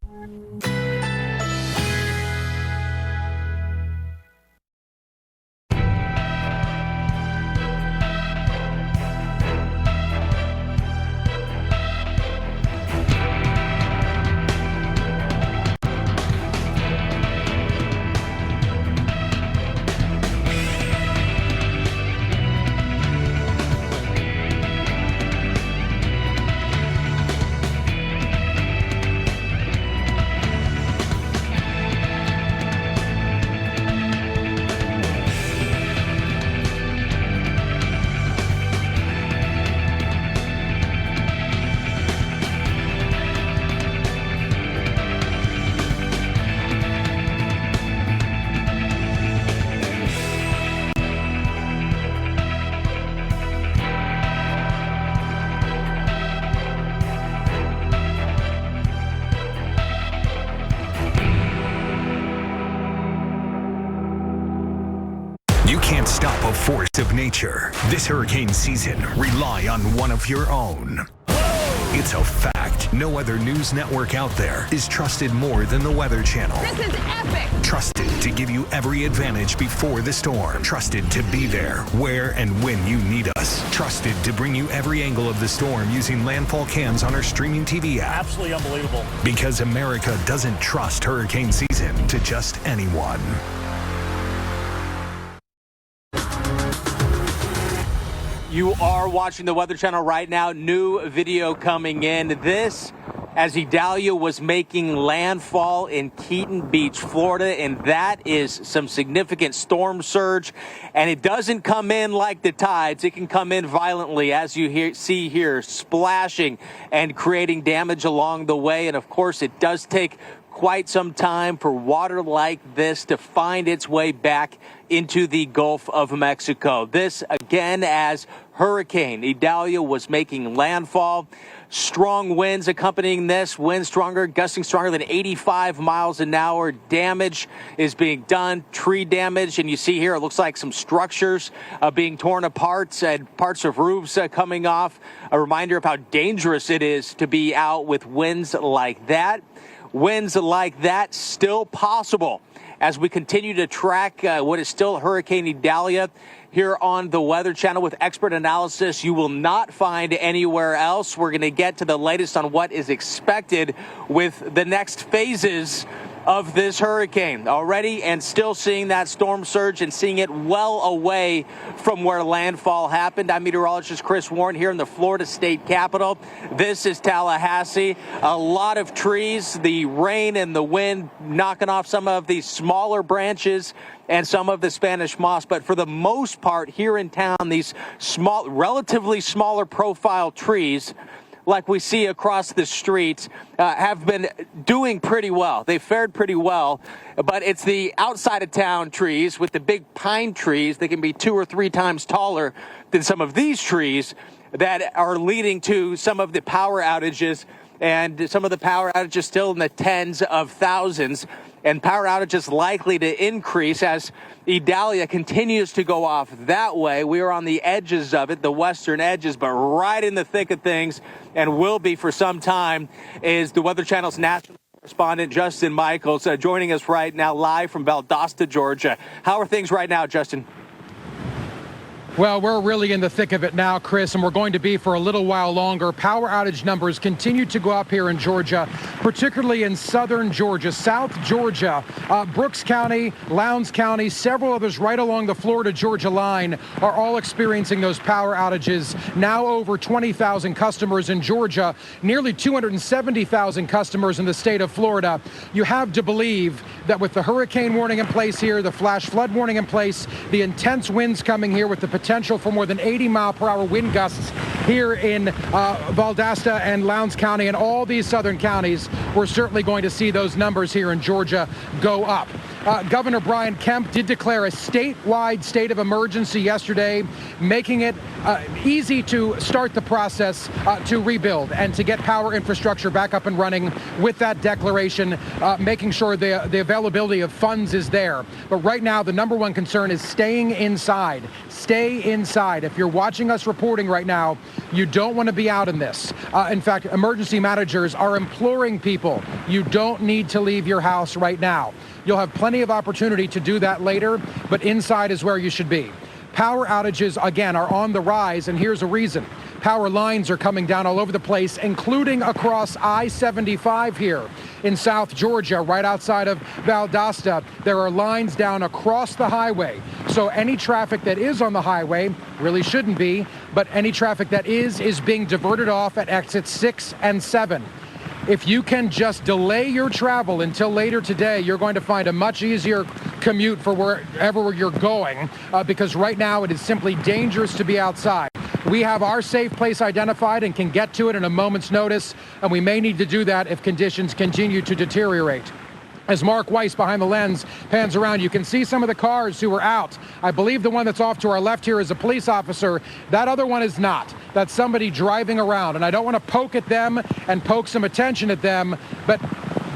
You can't stop a force of nature. This hurricane season, rely on one of your own. It's a fact. No other news network out there is trusted more than the Weather Channel. This is epic. Trusted to give you every advantage before the storm. Trusted to be there where and when you need us. Trusted to bring you every angle of the storm using landfall cams on our streaming TV app. Absolutely unbelievable. Because America doesn't trust hurricane season to just anyone. You are watching the Weather Channel right now. New video coming in. This, as Idalia was making landfall in Keaton Beach, Florida, and that is some significant storm surge. And it doesn't come in like the tides. It can come in violently, as you see here, splashing and creating damage along the way. And of course, it does take quite some time for water like this to find its way back into the Gulf of Mexico. This, again, as Hurricane Idalia was making landfall. Strong winds accompanying this, winds stronger, gusting stronger than 85 miles an hour. Damage is being done, tree damage, and you see here it looks like some structures being torn apart and parts of roofs coming off. A reminder of how dangerous it is to be out with winds like that. Winds like that still possible as we continue to track what is still Hurricane Idalia here on the Weather Channel with expert analysis you will not find anywhere else. We're going to get to the latest on what is expected with the next phases of this hurricane. Already and still seeing that storm surge and seeing it well away from where landfall happened. I'm meteorologist Chris Warren here in the Florida state capitol. This is Tallahassee. A lot of trees, the rain and the wind knocking off some of the smaller branches and some of the Spanish moss. But for the most part here in town, these small, relatively smaller profile trees like we see across the street, have been doing pretty well. They fared pretty well, but it's the outside of town trees with the big pine trees that can be 2 or 3 times taller than some of these trees that are leading to some of the power outages, and some of the power outages still in the tens of thousands, and power outages likely to increase as Idalia continues to go off that way. We are on the edges of it, the western edges, but right in the thick of things, and will be for some time, is the Weather Channel's national correspondent Justin Michaels joining us right now live from Valdosta, Georgia. How are things right now, Justin? Well, we're really in the thick of it now, Chris, and we're going to be for a little while longer. Power outage numbers continue to go up here in Georgia, particularly in southern Georgia, South Georgia, Brooks County, Lowndes County, several others right along the Florida-Georgia line are all experiencing those power outages. Now over 20,000 customers in Georgia, nearly 270,000 customers in the state of Florida. You have to believe that with the hurricane warning in place here, the flash flood warning in place, the intense winds coming here with the potential for more than 80-mile-per-hour wind gusts here in Valdosta and Lowndes County and all these southern counties, we're certainly going to see those numbers here in Georgia go up. Governor Brian Kemp did declare a statewide state of emergency yesterday, making it easy to start the process to rebuild and to get power infrastructure back up and running with that declaration, making sure the availability of funds is there. But right now, the number one concern is staying inside. Stay inside. If you're watching us reporting right now, you don't want to be out in this. In fact, emergency managers are imploring people, you don't need to leave your house right now. You'll have plenty of opportunity to do that later, but inside is where you should be. Power outages, again, are on the rise, and here's a reason. Power lines are coming down all over the place, including across I-75 here in South Georgia, right outside of Valdosta. There are lines down across the highway. So any traffic that is on the highway really shouldn't be, but any traffic that is being diverted off at exits 6 and 7. If you can just delay your travel until later today, you're going to find a much easier commute for wherever you're going, because right now it is simply dangerous to be outside. We have our safe place identified and can get to it in a moment's notice, and we may need to do that if conditions continue to deteriorate. As Mark Weiss behind the lens pans around, you can see some of the cars who are out. I believe the one that's off to our left here is a police officer. That other one is not. That's somebody driving around. And I don't want to poke at them and poke some attention at them, but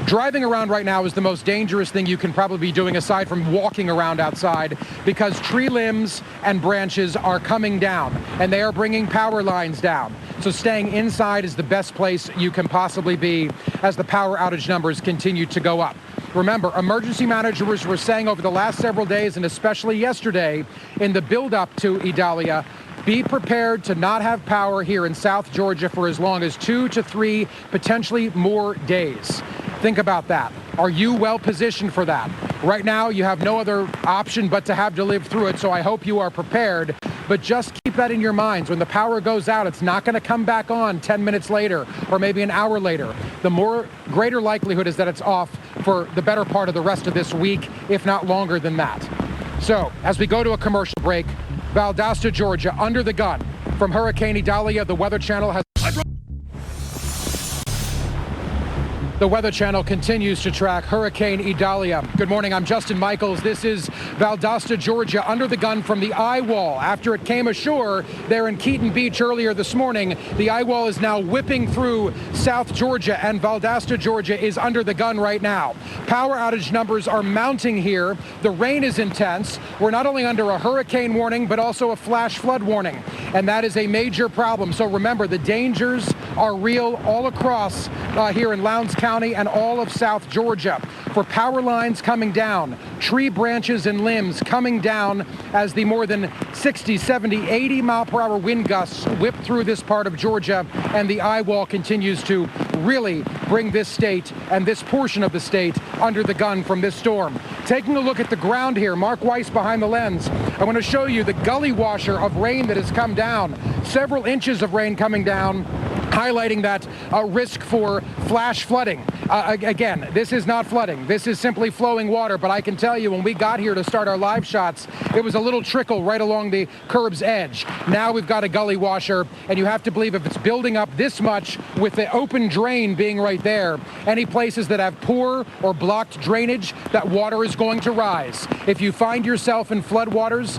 driving around right now is the most dangerous thing you can probably be doing aside from walking around outside, because tree limbs and branches are coming down and they are bringing power lines down. So staying inside is the best place you can possibly be as the power outage numbers continue to go up. Remember, emergency managers were saying over the last several days, and especially yesterday, in the build-up to Idalia, be prepared to not have power here in South Georgia for as long as 2 to 3, potentially more days. Think about that. Are you well positioned for that? Right now, you have no other option but to have to live through it, so I hope you are prepared. But just keep that in your minds. When the power goes out, it's not going to come back on 10 minutes later or maybe an hour later. The greater likelihood is that it's off for the better part of the rest of this week, if not longer than that. So, as we go to a commercial break, Valdosta, Georgia, under the gun from Hurricane Idalia. The Weather Channel has... The Weather Channel continues to track Hurricane Idalia. Good morning, I'm Justin Michaels. This is Valdosta, Georgia, under the gun from the eye wall. After it came ashore there in Keaton Beach earlier this morning, the eye wall is now whipping through South Georgia, and Valdosta, Georgia is under the gun right now. Power outage numbers are mounting here. The rain is intense. We're not only under a hurricane warning, but also a flash flood warning, and that is a major problem. So remember, the dangers are real all across here in Lowndes County and all of South Georgia, for power lines coming down, tree branches and limbs coming down as the more than 60, 70, 80-mile-per-hour wind gusts whip through this part of Georgia, and the eye wall continues to really bring this state and this portion of the state under the gun from this storm. Taking a look at the ground here, Mark Weiss behind the lens, I want to show you the gully washer of rain that has come down, several inches of rain coming down, highlighting that risk for flash flooding. Again, this is not flooding. This is simply flowing water, but I can tell you when we got here to start our live shots, it was a little trickle right along the curb's edge. Now we've got a gully washer, and you have to believe if it's building up this much with the open drain being right there, any places that have poor or blocked drainage, that water is going to rise. If you find yourself in floodwaters,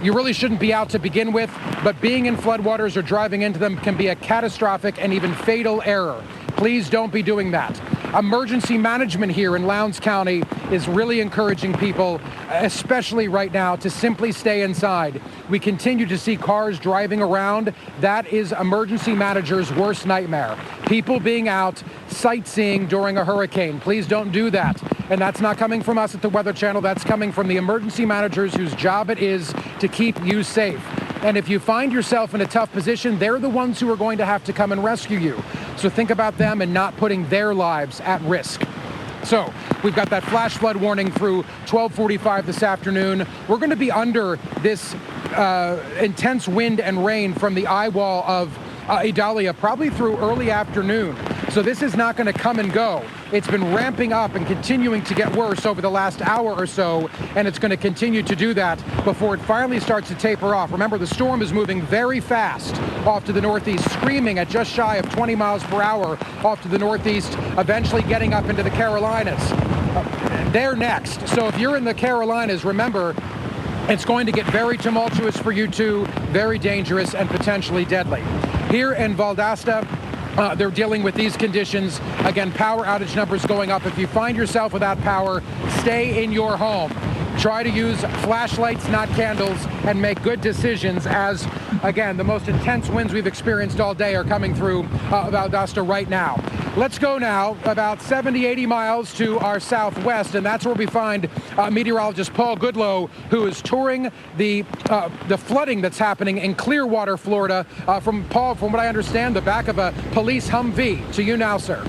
you really shouldn't be out to begin with, but being in floodwaters or driving into them can be a catastrophic and even fatal error. Please don't be doing that. Emergency management here in Lowndes County is really encouraging people, especially right now, to simply stay inside. We continue to see cars driving around. That is emergency managers' worst nightmare. People being out sightseeing during a hurricane. Please don't do that. And that's not coming from us at the Weather Channel. That's coming from the emergency managers whose job it is to keep you safe. And if you find yourself in a tough position, they're the ones who are going to have to come and rescue you. So think about them and not putting their lives at risk. So we've got that flash flood warning through 12:45 this afternoon. We're going to be under this intense wind and rain from the eye wall of Idalia probably through early afternoon. So this is not going to come and go. It's been ramping up and continuing to get worse over the last hour or so, and it's going to continue to do that before it finally starts to taper off. Remember, the storm is moving very fast off to the northeast, screaming at just shy of 20 miles per hour off to the northeast, eventually getting up into the Carolinas. They're next. So if you're in the Carolinas, remember, it's going to get very tumultuous for you too, very dangerous and potentially deadly. Here in Valdosta, they're dealing with these conditions. Again, power outage numbers going up. If you find yourself without power, stay in your home. Try to use flashlights, not candles, and make good decisions as, again, the most intense winds we've experienced all day are coming through Valdosta right now. Let's go now about 70, 80 miles to our southwest, and that's where we find meteorologist Paul Goodloe, who is touring the flooding that's happening in Clearwater, Florida. From Paul, from what I understand, the back of a police Humvee. To you now, sir.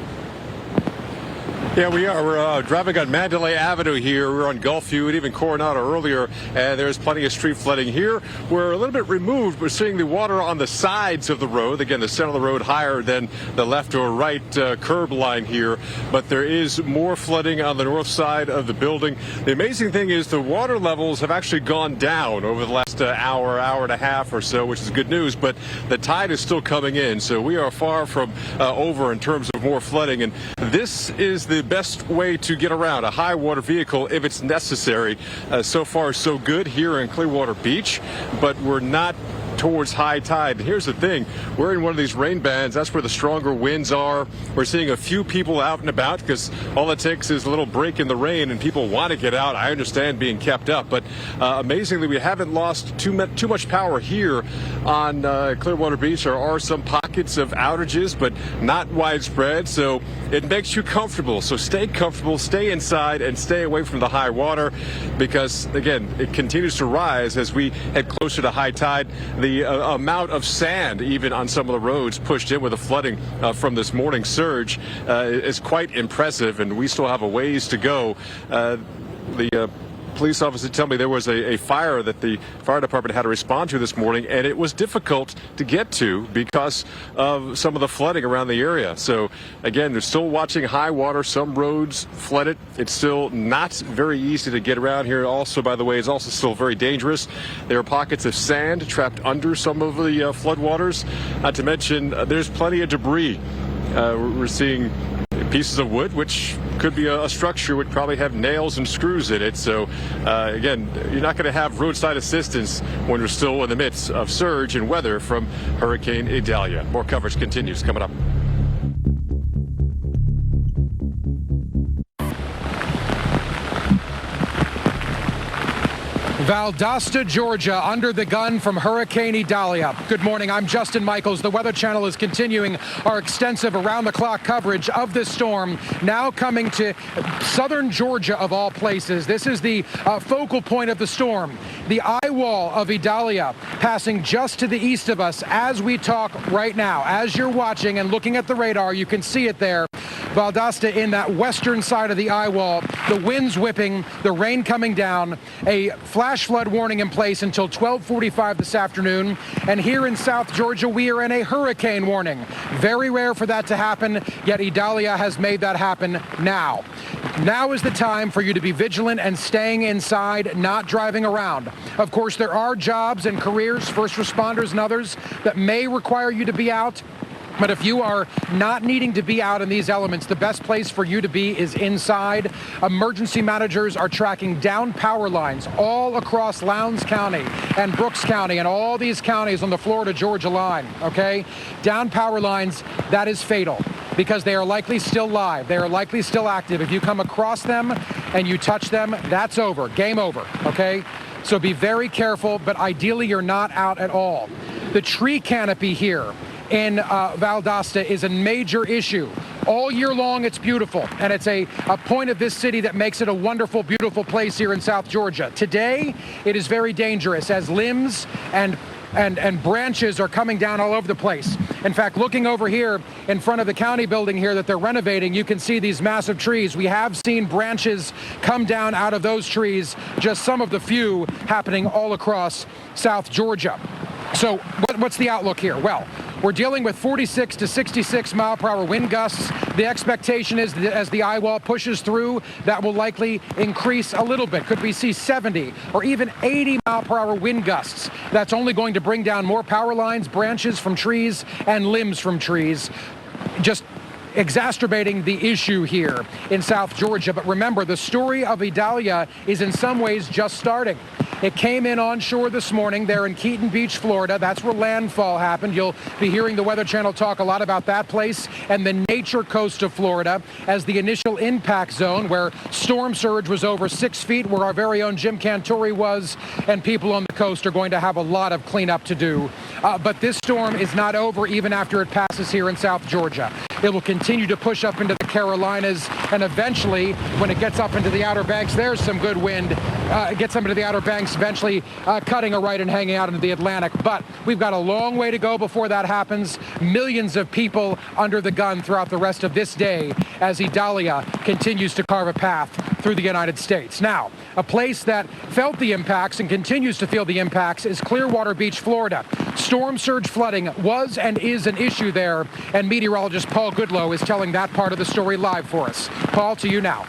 Yeah, we are. We're driving on Mandalay Avenue here. We're on Gulfview and even Coronado earlier, and there's plenty of street flooding here. We're a little bit removed. We're seeing the water on the sides of the road. Again, the center of the road higher than the left or right curb line here, but there is more flooding on the north side of the building. The amazing thing is the water levels have actually gone down over the last hour and a half or so, which is good news, but the tide is still coming in, so we are far from over in terms of more flooding, and this is the best way to get around a high water vehicle if it's necessary. So far so good here in Clearwater Beach, but we're not towards high tide. Here's the thing, we're in one of these rain bands. That's where the stronger winds are. We're seeing a few people out and about because all it takes is a little break in the rain and people want to get out. I understand being kept up, but amazingly we haven't lost too much power here on Clearwater Beach. There are some pockets of outages, but not widespread, so it makes you comfortable. So stay comfortable, stay inside, and stay away from the high water because, again, it continues to rise as we head closer to high tide. The amount of sand, even on some of the roads, pushed in with the flooding from this morning surge is quite impressive, and we still have a ways to go. The police officer tell me there was a fire that the fire department had to respond to this morning, and it was difficult to get to because of some of the flooding around the area. So again, they're still watching high water. Some roads flooded. It's still not very easy to get around here. Also, by the way, it's also still very dangerous. There are pockets of sand trapped under some of the floodwaters. Not to mention, there's plenty of debris. We're seeing pieces of wood, which could be a structure, would probably have nails and screws in it. So again, you're not going to have roadside assistance when we're still in the midst of surge and weather from Hurricane Idalia. More coverage continues coming up. Valdosta, Georgia, under the gun from Hurricane Idalia. Good morning, I'm Justin Michaels. The Weather Channel is continuing our extensive around-the-clock coverage of this storm, now coming to southern Georgia of all places. This is the focal point of the storm. The eye wall of Idalia passing just to the east of us as we talk right now. As you're watching and looking at the radar, you can see it there. Valdosta in that western side of the eye wall, the winds whipping, the rain coming down, a flash flood warning in place until 12:45 this afternoon. And here in South Georgia, we are in a hurricane warning. Very rare for that to happen, yet Idalia has made that happen now. Now is the time for you to be vigilant and staying inside, not driving around. Of course, there are jobs and careers, first responders and others, that may require you to be out. But if you are not needing to be out in these elements, the best place for you to be is inside. Emergency managers are tracking down power lines all across Lowndes County and Brooks County and all these counties on the Florida-Georgia line, okay? Down power lines, that is fatal because they are likely still live. They are likely still active. If you come across them and you touch them, that's over, game over, okay? So be very careful, but ideally you're not out at all. The tree canopy here in Valdosta is a major issue. All year long, it's beautiful, and it's a point of this city that makes it a wonderful, beautiful place here in South Georgia. Today, it is very dangerous as limbs and branches are coming down all over the place. In fact, looking over here in front of the county building here that they're renovating, you can see these massive trees. We have seen branches come down out of those trees, just some of the few happening all across South Georgia. So what's the outlook here? Well, we're dealing with 46 to 66 mile per hour wind gusts. The expectation is that as the eye wall pushes through, that will likely increase a little bit. Could we see 70 or even 80 mile per hour wind gusts? That's only going to bring down more power lines, branches from trees, and limbs from trees. Just exacerbating the issue here in South Georgia. But remember, the story of Idalia is in some ways just starting. It came in onshore this morning there in Keaton Beach, Florida. That's where landfall happened. You'll be hearing the Weather Channel talk a lot about that place and the nature coast of Florida as the initial impact zone where storm surge was over 6 feet, where our very own Jim Cantori was, and people on the coast are going to have a lot of cleanup to do. But this storm is not over even after it passes here in South Georgia. It will continue to push up into the Carolinas, and eventually, when it gets up into the Outer Banks, there's some good wind. It gets up into the Outer Banks, eventually cutting a right and hanging out into the Atlantic. But we've got a long way to go before that happens. Millions of people under the gun throughout the rest of this day as Idalia continues to carve a path through the United States. Now, a place that felt the impacts and continues to feel the impacts is Clearwater Beach, Florida. Storm surge flooding was and is an issue there, and meteorologist Paul Goodlow is telling that part of the story live for us. Paul, to you now.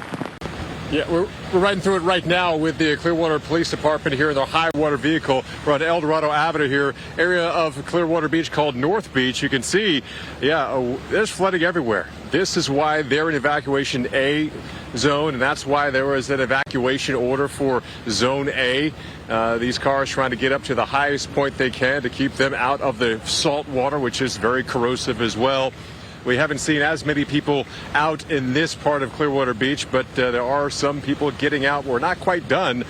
Yeah, we're riding through it right now with the Clearwater Police Department here in their high water vehicle. We're on El Dorado Avenue here, area of Clearwater Beach called North Beach. You can see, there's flooding everywhere. This is why they're in evacuation A zone, and that's why there was an evacuation order for Zone A. These cars trying to get up to the highest point they can to keep them out of the salt water, which is very corrosive as well. We haven't seen as many people out in this part of Clearwater Beach, but there are some people getting out. We're not quite done.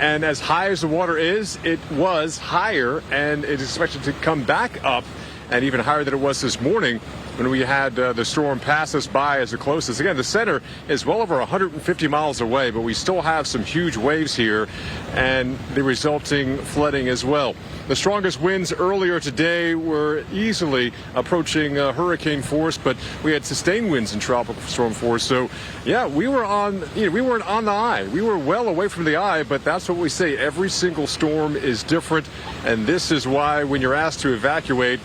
And as high as the water is, it was higher, and it is expected to come back up and even higher than it was this morning when we had the storm pass us by as the closest. Again, the center is well over 150 miles away, but we still have some huge waves here and the resulting flooding as well. The strongest winds earlier today were easily approaching hurricane force, but we had sustained winds and tropical storm force. So, yeah, we weren't on the eye. We were well away from the eye, but that's what we say. Every single storm is different, and this is why when you're asked to evacuate,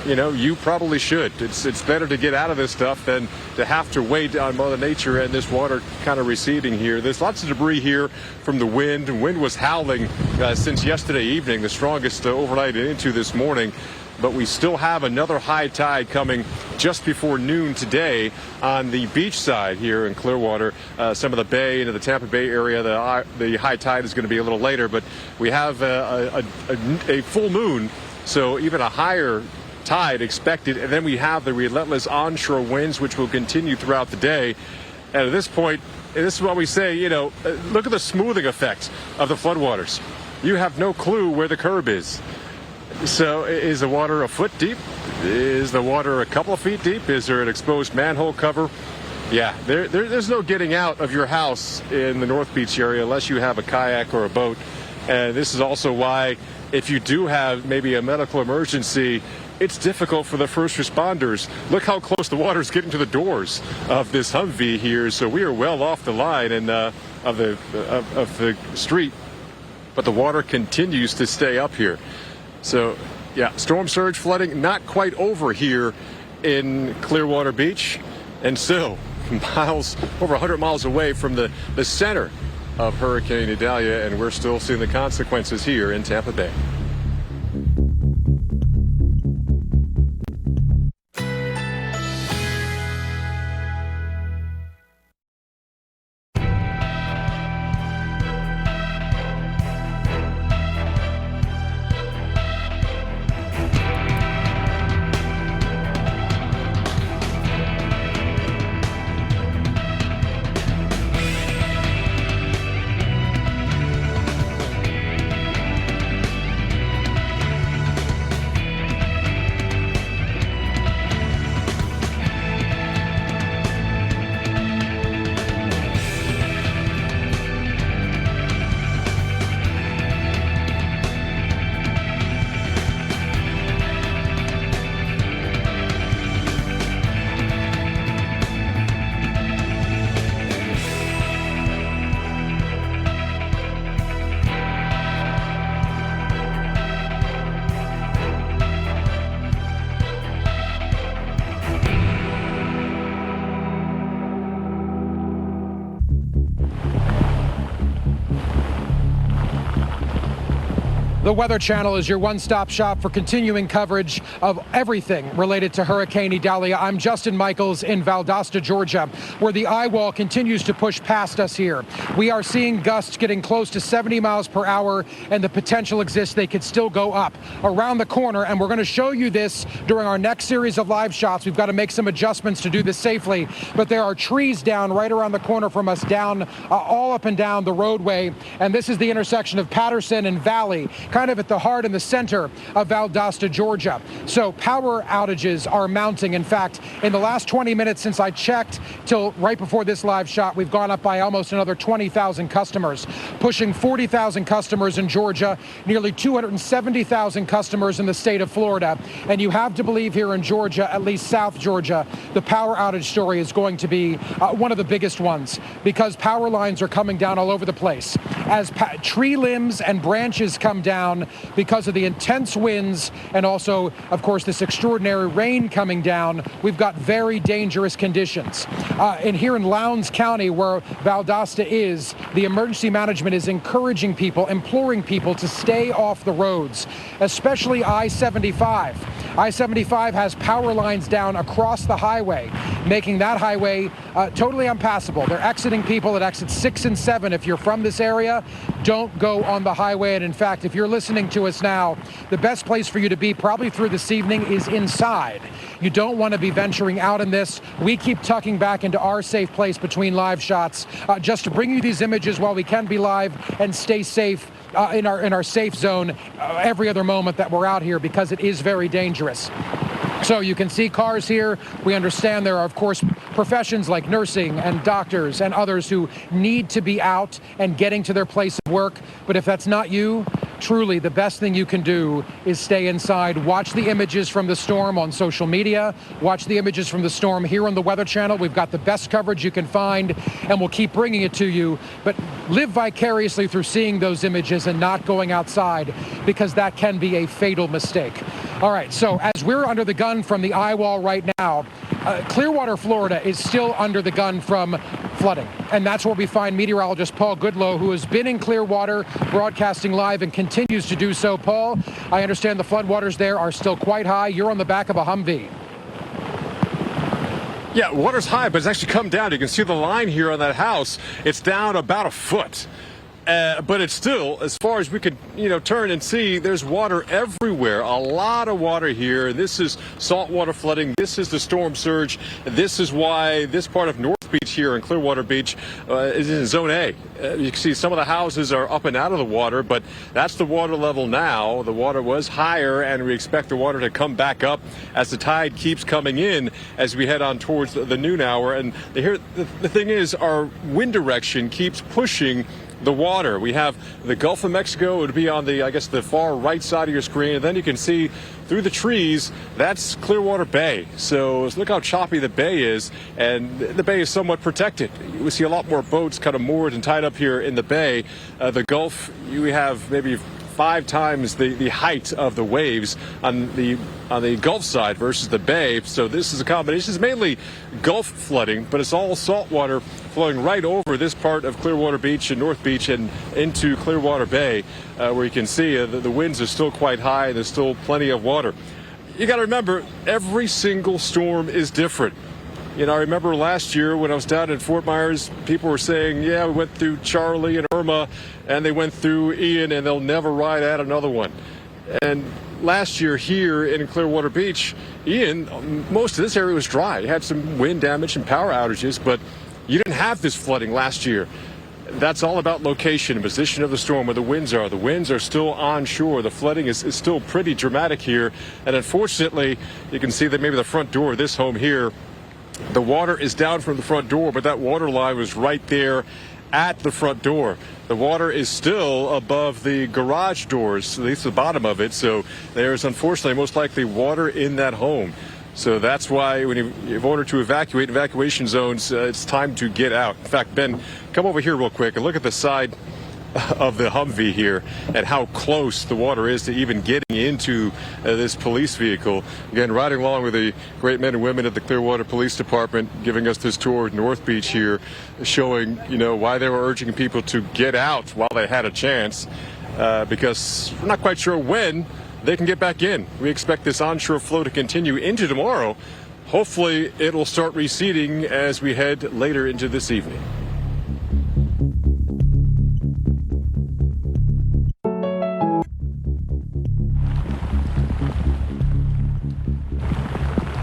you probably should. It's better to get out of this stuff than to have to wait on Mother Nature and this water kind of receding here. There's lots of debris here from the wind. Wind was howling since yesterday evening, the strongest overnight into this morning. But we still have another high tide coming just before noon today on the beach side here in Clearwater. Some of the bay into the Tampa Bay area, the high tide is going to be a little later. But we have a full moon, so even a higher tide expected, and then we have the relentless onshore winds which will continue throughout the day. And at this point, and this is what we say, look at the smoothing effect of the floodwaters. You have no clue where the curb is. So is the water a foot deep? Is the water a couple of feet deep? Is there an exposed manhole cover? Yeah, there's no getting out of your house in the North Beach area unless you have a kayak or a boat. And this is also why if you do have maybe a medical emergency, it's difficult for the first responders. Look how close the water is getting to the doors of this Humvee here. So we are well off the line and of the street, but the water continues to stay up here. So, yeah, storm surge flooding not quite over here in Clearwater Beach, and still over 100 miles away from the center of Hurricane Idalia, and we're still seeing the consequences here in Tampa Bay. The Weather Channel is your one-stop shop for continuing coverage of everything related to Hurricane Idalia. I'm Justin Michaels in Valdosta, Georgia, where the eye wall continues to push past us here. We are seeing gusts getting close to 70 miles per hour, and the potential exists they could still go up around the corner. And we're going to show you this during our next series of live shots. We've got to make some adjustments to do this safely, but there are trees down right around the corner from us, down all up and down the roadway. And this is the intersection of Patterson and Valley, kind of at the heart and the center of Valdosta, Georgia. So power outages are mounting. In fact, in the last 20 minutes since I checked till right before this live shot, we've gone up by almost another 20,000 customers, pushing 40,000 customers in Georgia, nearly 270,000 customers in the state of Florida. And you have to believe here in Georgia, at least South Georgia, the power outage story is going to be one of the biggest ones, because power lines are coming down all over the place. As tree limbs and branches come down because of the intense winds and also, of course, this extraordinary rain coming down, we've got very dangerous conditions. And here in Lowndes County, where Valdosta is, the emergency management is encouraging people, imploring people to stay off the roads, especially I-75. I-75 has power lines down across the highway, making that highway totally impassable. They're exiting people at exits 6 and 7. If you're from this area, don't go on the highway. And in fact, if you're listening to us now, the best place for you to be probably through this evening is inside. You don't want to be venturing out in this. We keep tucking back into our safe place between live shots just to bring you these images while we can be live and stay safe in our safe zone every other moment that we're out here, because it is very dangerous. So you can see cars here. We understand there are, of course, professions like nursing and doctors and others who need to be out and getting to their place of work. But if that's not you, truly the best thing you can do is stay inside. Watch the images from the storm on social media. Watch the images from the storm here on the Weather Channel. We've got the best coverage you can find, and we'll keep bringing it to you. But live vicariously through seeing those images and not going outside, because that can be a fatal mistake. All right, so as we're under the gun from the eye wall right now, Clearwater, Florida is still under the gun from flooding. And that's where we find meteorologist Paul Goodloe, who has been in Clearwater broadcasting live and continues to do so. Paul, I understand the floodwaters there are still quite high. You're on the back of a Humvee. Yeah, water's high, but it's actually come down. You can see the line here on that house. It's down about a foot. But it's still, as far as we could, turn and see, there's water everywhere. A lot of water here. This is saltwater flooding. This is the storm surge. This is why this part of North Beach here in Clearwater Beach is in Zone A. You can see some of the houses are up and out of the water, but that's the water level now. The water was higher, and we expect the water to come back up as the tide keeps coming in as we head on towards the noon hour. And the thing is, our wind direction keeps pushing the water. We have the Gulf of Mexico. It would be on the, the far right side of your screen. And then you can see through the trees, that's Clearwater Bay. So look how choppy the bay is. And the bay is somewhat protected. We see a lot more boats kind of moored and tied up here in the bay. The Gulf, you have maybe 5 times the height of the waves on the Gulf side versus the bay. So this is a combination. It's mainly Gulf flooding, but it's all salt water flowing right over this part of Clearwater Beach and North Beach and into Clearwater Bay, where you can see the winds are still quite high. There's still plenty of water. You got to remember, every single storm is different. I remember last year when I was down in Fort Myers, people were saying, yeah, we went through Charlie and Irma, and they went through Ian, and they'll never ride out another one. And last year here in Clearwater Beach, Ian, most of this area was dry. You had some wind damage and power outages, but you didn't have this flooding last year. That's all about location and position of the storm, where the winds are. The winds are still onshore. The flooding is still pretty dramatic here. And unfortunately, you can see that maybe the front door of this home here, the water is down from the front door, but that water line was right there at the front door. The water is still above the garage doors, at least the bottom of it. So there's unfortunately most likely water in that home. So that's why when in order to evacuate evacuation zones, it's time to get out. In fact, Ben, come over here real quick and look at the side of the Humvee here and how close the water is to even getting into this police vehicle. Again, riding along with the great men and women at the Clearwater Police Department, giving us this tour of North Beach here, showing, why they were urging people to get out while they had a chance. because we're not quite sure when they can get back in. We expect this onshore flow to continue into tomorrow. Hopefully, it will start receding as we head later into this evening.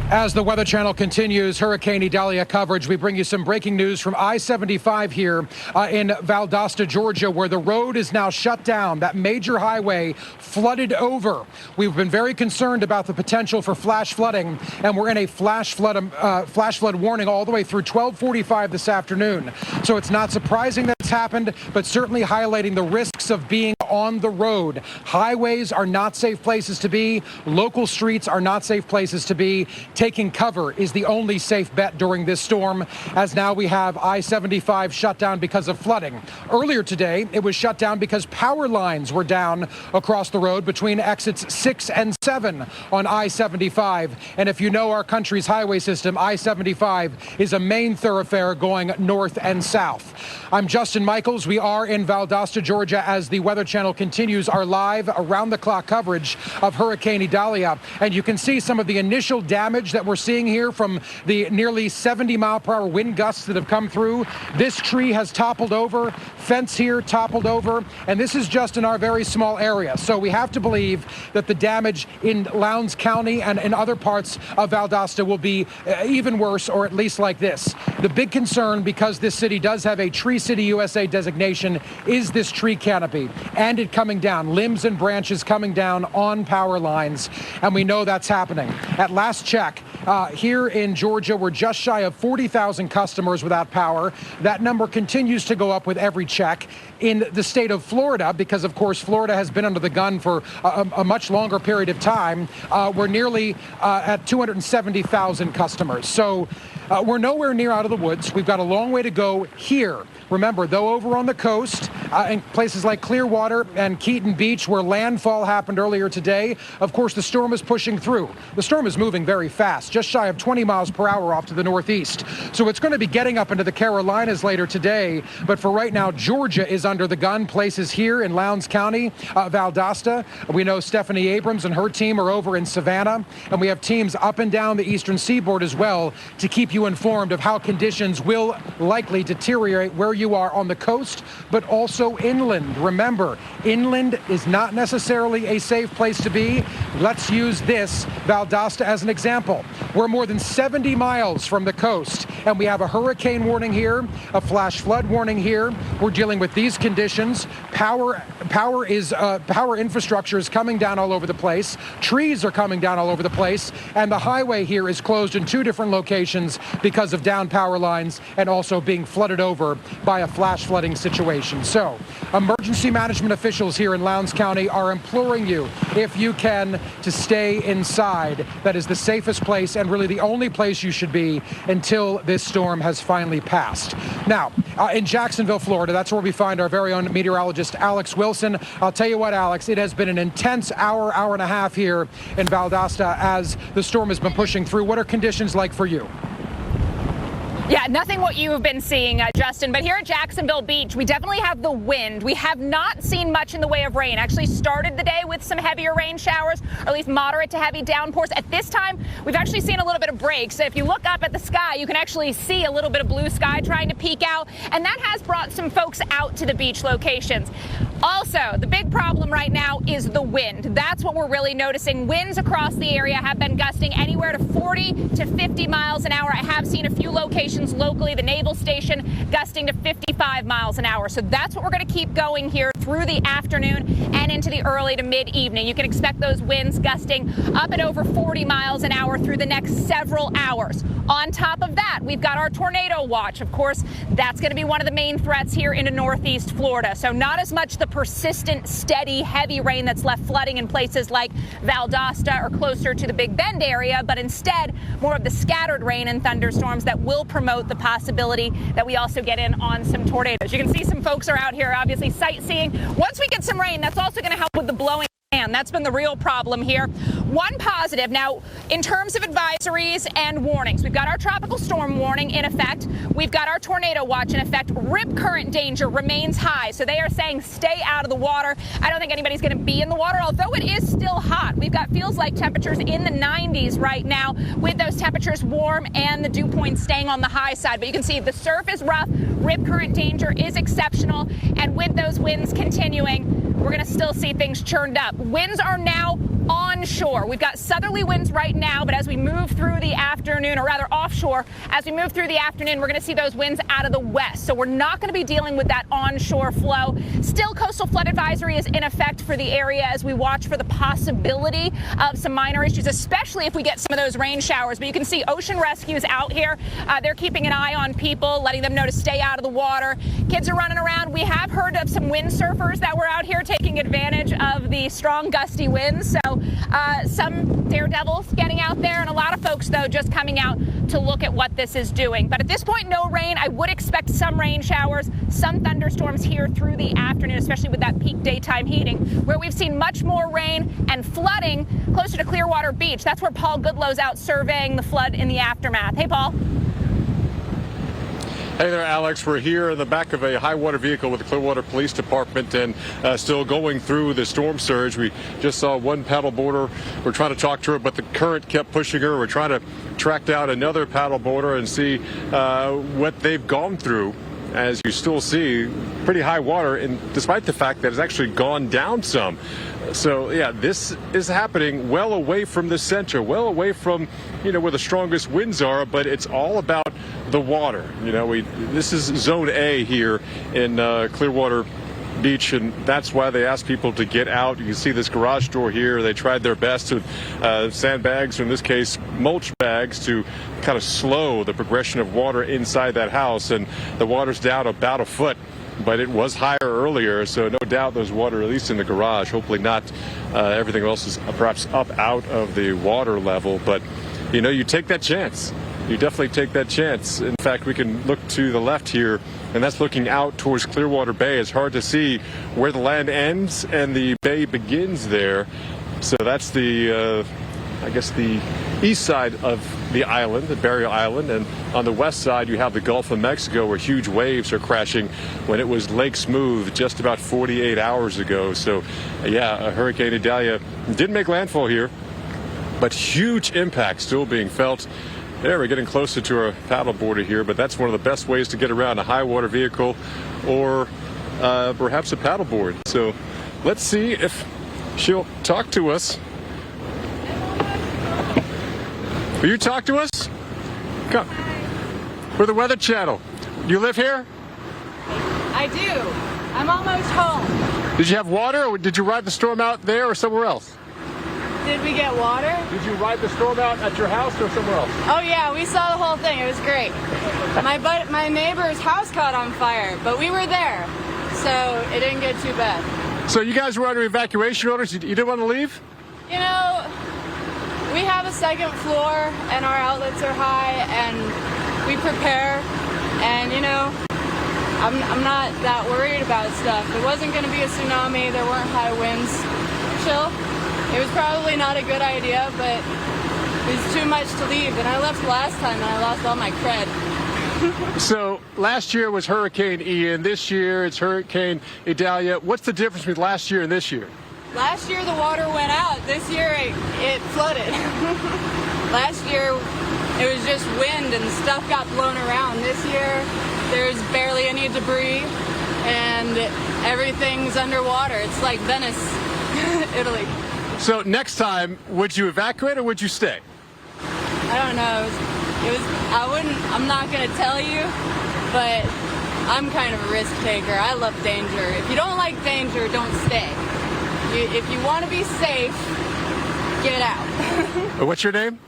As the Weather Channel continues Hurricane Idalia coverage, we bring you some breaking news from I-75 here in Valdosta, Georgia, where the road is now shut down. That major highway flooded over. We've been very concerned about the potential for flash flooding, and we're in a flash flood warning all the way through 12:45 this afternoon. So it's not surprising that it's happened, but certainly highlighting the risks of being on the road. Highways are not safe places to be. Local streets are not safe places to be. Taking cover is the only safe bet during this storm, as now we have I-75 shut down because of flooding. Earlier today, it was shut down because power lines were down across the road between exits 6 and 7 on I-75. And if you know our country's highway system, I-75 is a main thoroughfare going north and south. I'm Justin Michaels. We are in Valdosta, Georgia, as the Weather Channel continues our live around-the-clock coverage of Hurricane Idalia. And you can see some of the initial damage that we're seeing here from the nearly 70-mile-per-hour wind gusts that have come through. This tree has toppled over, fence here toppled over, and this is just in our very small area. So we have to believe that the damage in Lowndes County and in other parts of Valdosta will be even worse, or at least like this. The big concern, because this city does have a Tree City USA designation, is this tree canopy and it coming down, limbs and branches coming down on power lines, and we know that's happening. At last check, here in Georgia, we're just shy of 40,000 customers without power. That number continues to go up with every check. In the state of Florida, because of course Florida has been under the gun for a much longer period of time, we're nearly at 270,000 customers. So we're nowhere near out of the woods. We've got a long way to go here. Remember, though, over on the coast, in places like Clearwater and Keaton Beach, where landfall happened earlier today, of course, the storm is pushing through. The storm is moving very fast, just shy of 20 miles per hour off to the northeast. So it's going to be getting up into the Carolinas later today. But for right now, Georgia is under the gun. Places here in Lowndes County, Valdosta. We know Stephanie Abrams and her team are over in Savannah. And we have teams up and down the eastern seaboard as well to keep you informed of how conditions will likely deteriorate where you are on the coast, but also inland. Remember, inland is not necessarily a safe place to be. Let's use this Valdosta as an example. We're more than 70 miles from the coast, and we have a hurricane warning here, a flash flood warning here. We're dealing with these conditions. Power infrastructure is coming down all over the place. Trees are coming down all over the place, and the highway here is closed in 2 different locations because of down power lines and also being flooded over by a flash flooding situation. So emergency management officials here in Lowndes County are imploring you, if you can, to stay inside. That is the safest place and really the only place you should be until this storm has finally passed. Now, in Jacksonville, Florida, that's where we find our very own meteorologist, Alex Wilson. I'll tell you what, Alex, it has been an intense hour and a half here in Valdosta as the storm has been pushing through. What are conditions like for you? Yeah, nothing what you've been seeing, Justin, but here at Jacksonville Beach, we definitely have the wind. We have not seen much in the way of rain. Actually started the day with some heavier rain showers, or at least moderate to heavy downpours. At this time, we've actually seen a little bit of breaks. If you look up at the sky, you can actually see a little bit of blue sky trying to peek out, and that has brought some folks out to the beach locations. Also, the big problem right now is the wind. That's what we're really noticing. Winds across the area have been gusting anywhere to 40 to 50 miles an hour. I have seen a few locations locally, the Naval Station, gusting to 55 miles an hour. So that's what we're going to keep going here through the afternoon and into the early to mid-evening. You can expect those winds gusting up at over 40 miles an hour through the next several hours. On top of that, we've got our tornado watch. Of course, that's going to be one of the main threats here into northeast Florida. So not as much the persistent, steady, heavy rain that's left flooding in places like Valdosta or closer to the Big Bend area, but instead more of the scattered rain and thunderstorms that will promote the possibility that we also get in on some tornadoes. You can see some folks are out here obviously sightseeing. Once we get some rain, that's also going to help with the blowing And that's been the real problem here. One positive now in terms of advisories and warnings. We've got our tropical storm warning in effect. We've got our tornado watch in effect. Rip current danger remains high. So they are saying stay out of the water. I don't think anybody's going to be in the water, although it is still hot. We've got feels like temperatures in the 90s right now, with those temperatures warm and the dew point staying on the high side. But you can see the surf is rough. Rip current danger is exceptional. And with those winds continuing, we're going to still see things churned up. Winds are now onshore. We've got southerly winds right now, but as we move through the afternoon, or rather offshore, as we move through the afternoon, we're going to see those winds out of the west. So we're not going to be dealing with that onshore flow. Still, coastal flood advisory is in effect for the area as we watch for the possibility of some minor issues, especially if we get some of those rain showers. But you can see ocean rescues out here. They're keeping an eye on people, letting them know to stay out of the water. Kids are running around. We have heard of some windsurfers that were out here taking advantage of the strong gusty winds. So some daredevils getting out there, and a lot of folks, though, just coming out to look at what this is doing. But at this point, no rain. I would expect some rain showers, some thunderstorms here through the afternoon, especially with that peak daytime heating, where we've seen much more rain and flooding closer to Clearwater Beach. That's where Paul Goodlow's out surveying the flood in the aftermath. Hey, Paul. Hey there, Alex. We're here in the back of a high water vehicle with the Clearwater Police Department and still going through the storm surge. We just saw one paddleboarder. We're trying to talk to her, but the current kept pushing her. We're trying to track down another paddleboarder and see what they've gone through. As you still see, pretty high water, and despite the fact that it's actually gone down some. So, yeah, this is happening well away from the center, well away from, where the strongest winds are, but it's all about the water. This is Zone A here in Clearwater Beach, and that's why they asked people to get out. You can see this garage door here. They tried their best with sandbags, or in this case, mulch bags, to kind of slow the progression of water inside that house, and the water's down about a foot. But it was higher earlier, so no doubt there's water, at least in the garage. Hopefully not everything else is perhaps up out of the water level. But, you take that chance. You definitely take that chance. In fact, we can look to the left here, and that's looking out towards Clearwater Bay. It's hard to see where the land ends and the bay begins there. So that's the east side of the island, the Barrier Island, and on the west side you have the Gulf of Mexico, where huge waves are crashing when it was lake smooth just about 48 hours ago. So, yeah, Hurricane Idalia didn't make landfall here, but huge impact still being felt. There, we're getting closer to our paddleboarder here, but that's one of the best ways to get around a high water vehicle or perhaps a paddleboard. So let's see if she'll talk to us. Will you talk to us? Come. We're the Weather Channel. You live here? I do. I'm almost home. Did you have water, or did you ride the storm out there or somewhere else? Did we get water? Did you ride the storm out at your house or somewhere else? Oh yeah, we saw the whole thing. It was great. My neighbor's house caught on fire, but we were there, so it didn't get too bad. So you guys were under evacuation orders? You didn't want to leave? We have a second floor, and our outlets are high, and we prepare, and I'm not that worried about stuff. It wasn't going to be a tsunami. There weren't high winds. Chill. It was probably not a good idea, but it was too much to leave. And I left last time, and I lost all my cred. So last year was Hurricane Ian. This year it's Hurricane Idalia. What's the difference between last year and this year? Last year the water went out. This year it flooded. Last year it was just wind and stuff got blown around. This year there's barely any debris and everything's underwater. It's like Venice, Italy. So next time, would you evacuate or would you stay? I don't know. I'm not going to tell you, but I'm kind of a risk taker. I love danger. If you don't like danger, don't stay. If you want to be safe, get out. What's your name?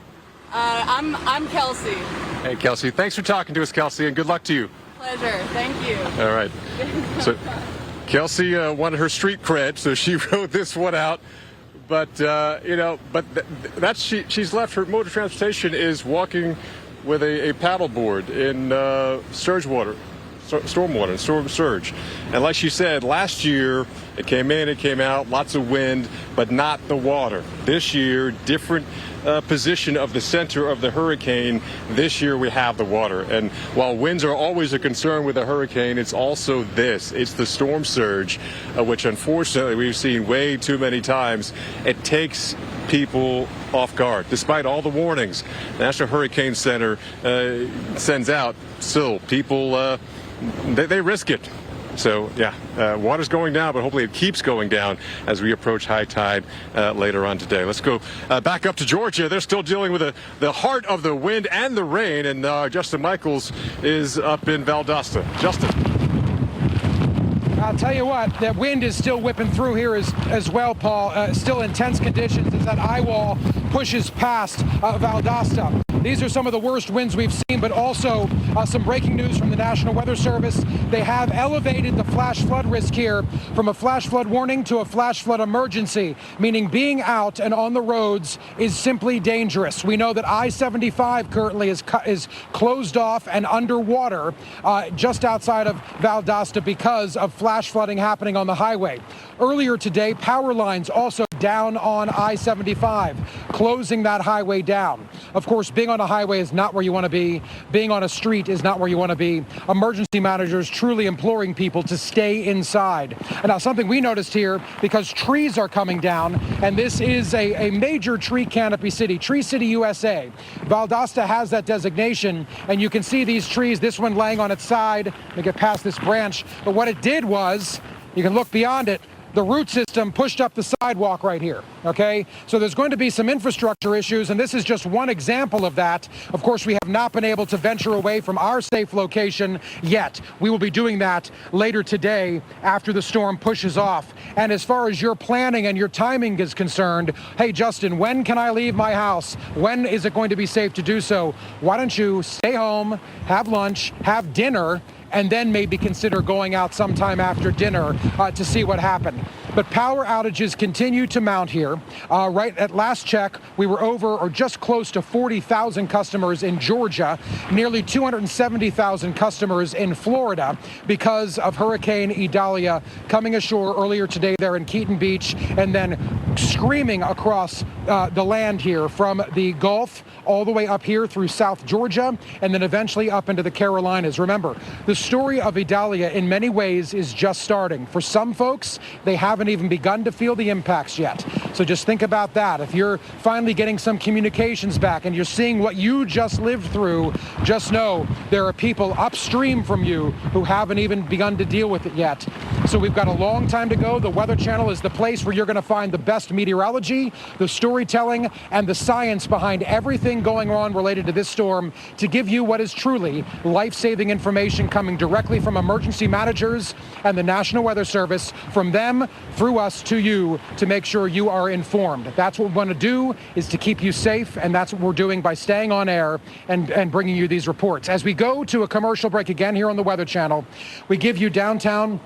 I'm Kelsey. Hey, Kelsey. Thanks for talking to us, Kelsey, and good luck to you. Pleasure. Thank you. All right. So Kelsey wanted her street cred, so she wrote this one out. But, she's left. Her mode of transportation is walking with a paddleboard in surge water. stormwater and storm surge. And like you said, last year it came in, it came out, lots of wind, but not the water. This year, different position of the center of the hurricane. This year we have the water. And while winds are always a concern with a hurricane, it's also this. It's the storm surge, which unfortunately we've seen way too many times. It takes people off guard. Despite all the warnings the National Hurricane Center sends out, still people, they risk it. So, yeah, water's going down, but hopefully it keeps going down as we approach high tide later on today. Let's go back up to Georgia. They're still dealing with the heart of the wind and the rain, and Justin Michaels is up in Valdosta. Justin. I'll tell you what, that wind is still whipping through here as well, Paul. Still intense conditions as that eye wall pushes past Valdosta. These are some of the worst winds we've seen, but also some breaking news from the National Weather Service. They have elevated the flash flood risk here from a flash flood warning to a flash flood emergency, meaning being out and on the roads is simply dangerous. We know that I-75 currently is closed off and underwater just outside of Valdosta because of flash flooding happening on the highway. Earlier today, power lines also down on I-75, closing that highway down. Of course, being on a highway is not where you want to be. Being on a street is not where you want to be. Emergency managers truly imploring people to stay inside. And now something we noticed here, because trees are coming down, and this is a major tree canopy city, Tree City, USA. Valdosta has that designation, and you can see these trees, this one laying on its side. Let me get past this branch. But what it did was, you can look beyond it, the root system pushed up the sidewalk right here, okay? So there's going to be some infrastructure issues, and this is just one example of that. Of course, we have not been able to venture away from our safe location yet. We will be doing that later today after the storm pushes off. And as far as your planning and your timing is concerned, hey, Justin, when can I leave my house? When is it going to be safe to do so? Why don't you stay home, have lunch, have dinner, and then maybe consider going out sometime after dinner to see what happened. But power outages continue to mount here. Right at last check, we were over or just close to 40,000 customers in Georgia, nearly 270,000 customers in Florida because of Hurricane Idalia coming ashore earlier today there in Keaton Beach and then screaming across the land here from the Gulf all the way up here through South Georgia and then eventually up into the Carolinas. Remember, the story of Idalia in many ways is just starting. For some folks, they haven't even begun to feel the impacts yet. So just think about that. If you're finally getting some communications back and you're seeing what you just lived through, just know there are people upstream from you who haven't even begun to deal with it yet. So we've got a long time to go. The Weather Channel is the place where you're going to find the best meteorology, the storytelling, and the science behind everything going on related to this storm to give you what is truly life-saving information coming directly from emergency managers and the National Weather Service, from them through us to you, to make sure you are informed. That's what we want to do, is to keep you safe, and that's what we're doing by staying on air and bringing you these reports. As we go to a commercial break again here on the Weather Channel, we give you downtown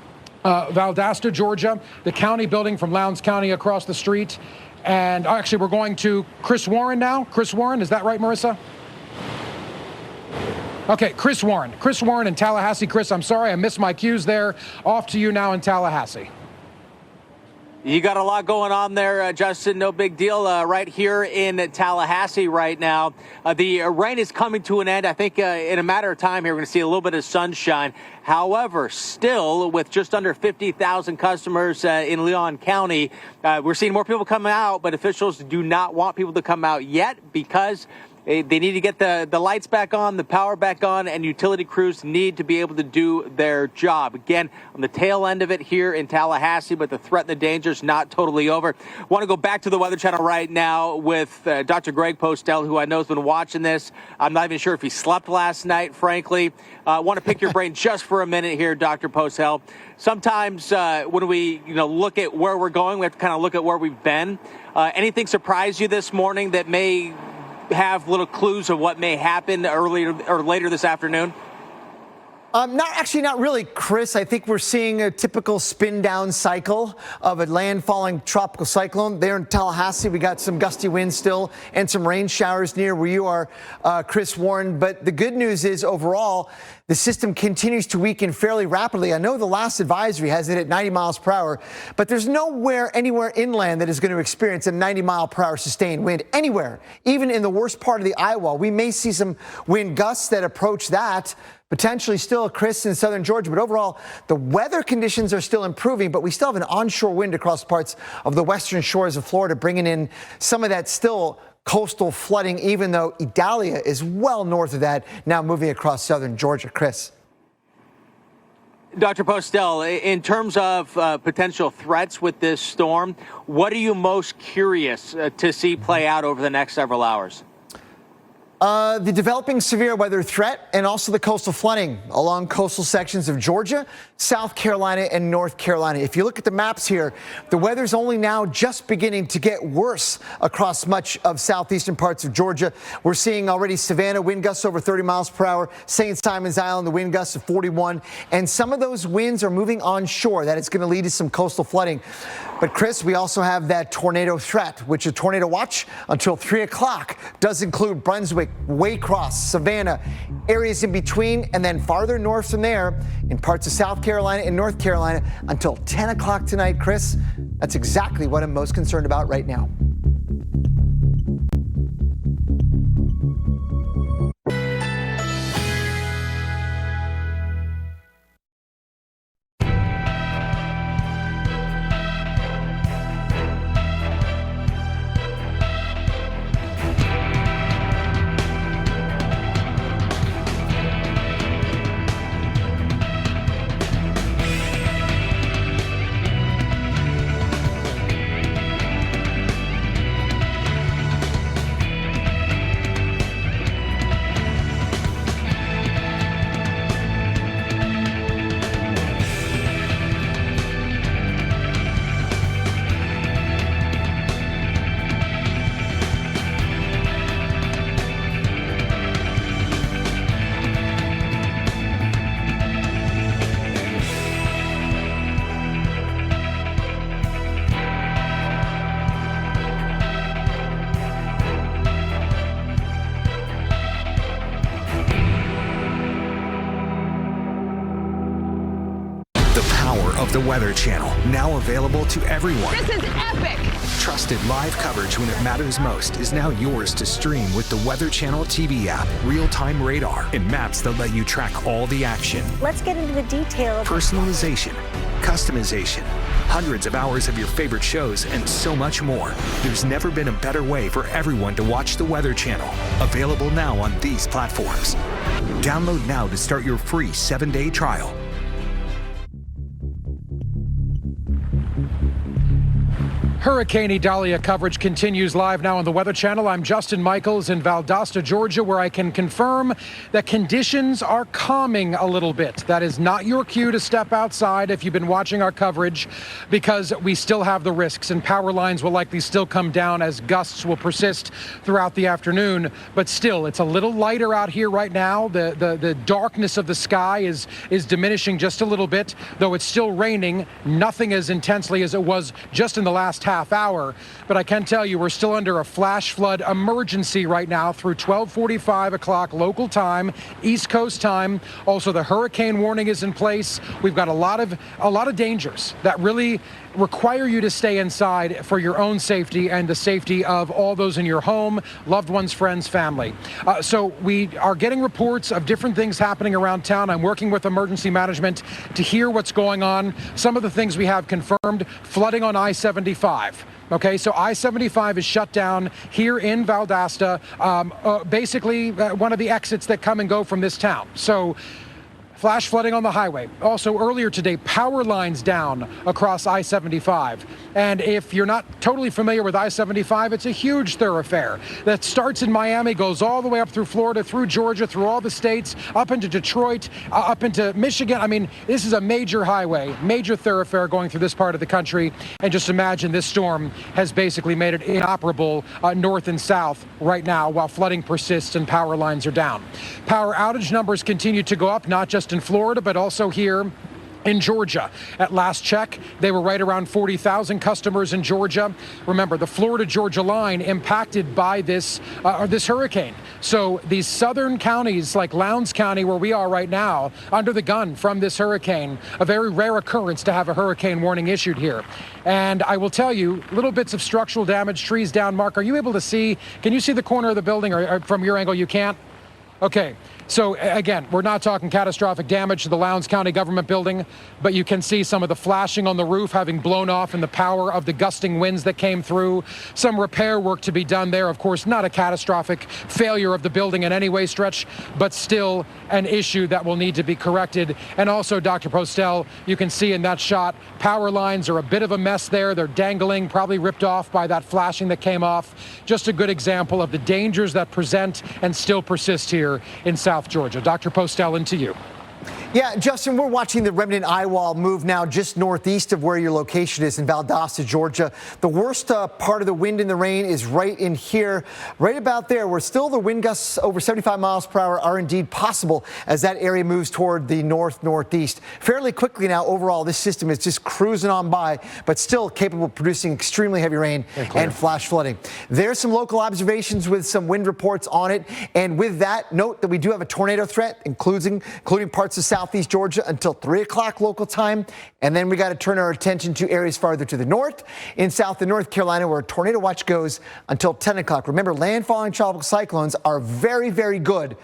Valdosta, Georgia, the county building from Lowndes County across the street. And actually, we're going to Chris Warren now. Chris Warren, is that right, Marissa? Okay, Chris Warren in Tallahassee. Chris, I'm sorry, I missed my cues there. Off to you now in Tallahassee. You got a lot going on there, Justin. No big deal right here in Tallahassee right now. The rain is coming to an end. I think in a matter of time here, we're going to see a little bit of sunshine. However, still with just under 50,000 customers in Leon County, we're seeing more people come out, but officials do not want people to come out yet because they need to get the lights back on, the power back on, and utility crews need to be able to do their job. Again, on the tail end of it here in Tallahassee, but the threat and the danger is not totally over. Want to go back to the Weather Channel right now with Dr. Greg Postel, who I know has been watching this. I'm not even sure if he slept last night, frankly. Want to pick your brain just for a minute here, Dr. Postel. Sometimes when we look at where we're going, we have to kind of look at where we've been. Anything surprise you this morning that may have little clues of what may happen earlier or later this afternoon? Not really, Chris. I think we're seeing a typical spin down cycle of a landfalling tropical cyclone. There in Tallahassee, we got some gusty winds still and some rain showers near where you are, Chris Warren. But the good news is overall, the system continues to weaken fairly rapidly. I know the last advisory has it at 90 miles per hour, but there's nowhere anywhere inland that is going to experience a 90 mile per hour sustained wind anywhere. Even in the worst part of the eye wall, we may see some wind gusts that approach that. Potentially still, Chris, in southern Georgia, but overall, the weather conditions are still improving, but we still have an onshore wind across parts of the western shores of Florida, bringing in some of that still coastal flooding, even though Idalia is well north of that, now moving across southern Georgia. Chris. Dr. Postel, in terms of potential threats with this storm, what are you most curious to see play out over the next several hours? The developing severe weather threat and also the coastal flooding along coastal sections of Georgia, South Carolina, and North Carolina. If you look at the maps here, the weather's only now just beginning to get worse across much of southeastern parts of Georgia. We're seeing already Savannah wind gusts over 30 miles per hour, St. Simon's Island, the wind gusts of 41, and some of those winds are moving onshore. That is going to lead to some coastal flooding. But Chris, we also have that tornado threat, which a tornado watch until 3 o'clock does include Brunswick, Waycross, Savannah, areas in between, and then farther north from there in parts of South Carolina and North Carolina until 10 o'clock tonight. Chris, that's exactly what I'm most concerned about right now. Of the Weather Channel, now available to everyone. This is epic! Trusted live coverage when it matters most is now yours to stream with the Weather Channel TV app, real-time radar, and maps that let you track all the action. Let's get into the detail. Personalization, customization, hundreds of hours of your favorite shows, and so much more. There's never been a better way for everyone to watch the Weather Channel. Available now on these platforms. Download now to start your free 7-day trial. Hurricane Idalia coverage continues live now on the Weather Channel. I'm Justin Michaels in Valdosta, Georgia, where I can confirm that conditions are calming a little bit. That is not your cue to step outside if you've been watching our coverage, because we still have the risks, and power lines will likely still come down as gusts will persist throughout the afternoon. But still, it's a little lighter out here right now. The darkness of the sky is diminishing just a little bit, though it's still raining, nothing as intensely as it was just in the last half hour. But I can tell you we're still under a flash flood emergency right now through 12:45 o'clock local time, East Coast time. Also, the hurricane warning is in place. We've got a lot of dangers that really require you to stay inside for your own safety and the safety of all those in your home, loved ones, friends, family. So we are getting reports of different things happening around town. I'm working with emergency management to hear what's going on. Some of the things we have confirmed: flooding on I-75. Okay, so I-75 is shut down here in Valdosta, basically one of the exits that come and go from this town. So flash flooding on the highway. Also earlier today, power lines down across I-75. And if you're not totally familiar with I-75, it's a huge thoroughfare that starts in Miami, goes all the way up through Florida, through Georgia, through all the states, up into Detroit, up into Michigan. I mean, this is a major highway, major thoroughfare going through this part of the country. And just imagine this storm has basically made it inoperable north and south right now while flooding persists and power lines are down. Power outage numbers continue to go up, not just in Florida, but also here in Georgia. At last check, they were right around 40,000 customers in Georgia. Remember, the Florida-Georgia line impacted by this hurricane. So these southern counties like Lowndes County, where we are right now, under the gun from this hurricane, a very rare occurrence to have a hurricane warning issued here. And I will tell you, little bits of structural damage, trees down. Mark, are you able to see? Can you see the corner of the building, or from your angle you can't? Okay. So again, we're not talking catastrophic damage to the Lowndes County government building, but you can see some of the flashing on the roof having blown off in the power of the gusting winds that came through. Some repair work to be done there. Of course, not a catastrophic failure of the building in any way stretch, but still an issue that will need to be corrected. And also, Dr. Postel, you can see in that shot, power lines are a bit of a mess there. They're dangling, probably ripped off by that flashing that came off. Just a good example of the dangers that present and still persist here in South Georgia. Dr. Postel, into you. Yeah, Justin, we're watching the remnant eye wall move now just northeast of where your location is in Valdosta, Georgia. The worst part of the wind and the rain is right in here, right about there, where still the wind gusts over 75 miles per hour are indeed possible as that area moves toward the northeast. Fairly quickly now, overall, this system is just cruising on by, but still capable of producing extremely heavy rain and flash flooding. There's some local observations with some wind reports on it. And with that, note that we do have a tornado threat, including parts of southeast Georgia until 3 o'clock local time. And then we got to turn our attention to areas farther to the north in South and North Carolina, where tornado watch goes until 10 o'clock. Remember, landfalling tropical cyclones are very, very good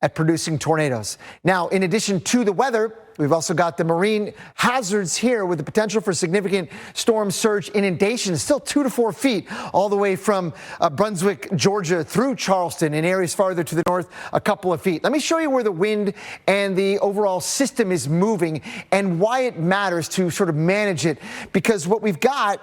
at producing tornadoes. Now, in addition to the weather, we've also got the marine hazards here with the potential for significant storm surge inundations, still 2 to 4 feet, all the way from Brunswick, Georgia, through Charleston, in areas farther to the north, a couple of feet. Let me show you where the wind and the overall system is moving and why it matters to sort of manage it, because what we've got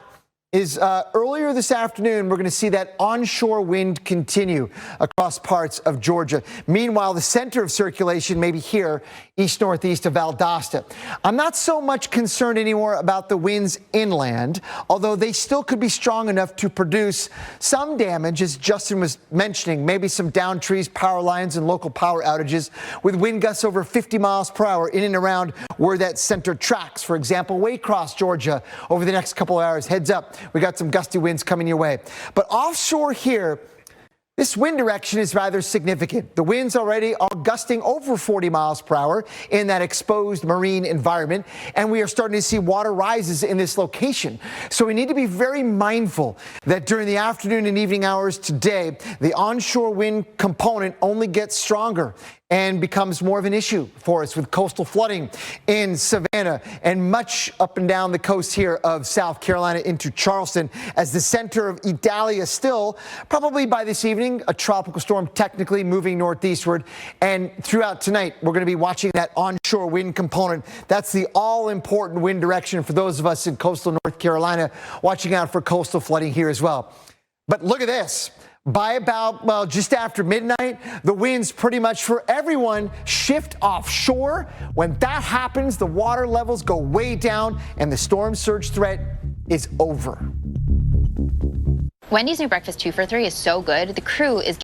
is earlier this afternoon, we're going to see that onshore wind continue across parts of Georgia. Meanwhile, the center of circulation may be here, east-northeast of Valdosta. I'm not so much concerned anymore about the winds inland, although they still could be strong enough to produce some damage, as Justin was mentioning, maybe some downed trees, power lines, and local power outages with wind gusts over 50 miles per hour in and around where that center tracks. For example, Waycross, Georgia, over the next couple of hours. Heads up. We got some gusty winds coming your way. But offshore here, this wind direction is rather significant. The winds already are gusting over 40 miles per hour in that exposed marine environment, and we are starting to see water rises in this location. So we need to be very mindful that during the afternoon and evening hours today, the onshore wind component only gets stronger and becomes more of an issue for us with coastal flooding in Savannah and much up and down the coast here of South Carolina into Charleston, as the center of Idalia still, probably by this evening, a tropical storm technically moving northeastward. And throughout tonight, we're going to be watching that onshore wind component. That's the all-important wind direction for those of us in coastal North Carolina, watching out for coastal flooding here as well. But look at this. By about, well, just after midnight, the winds pretty much for everyone shift offshore. When that happens, the water levels go way down and the storm surge threat is over. Wendy's new breakfast 2 for $3 is so good, the crew is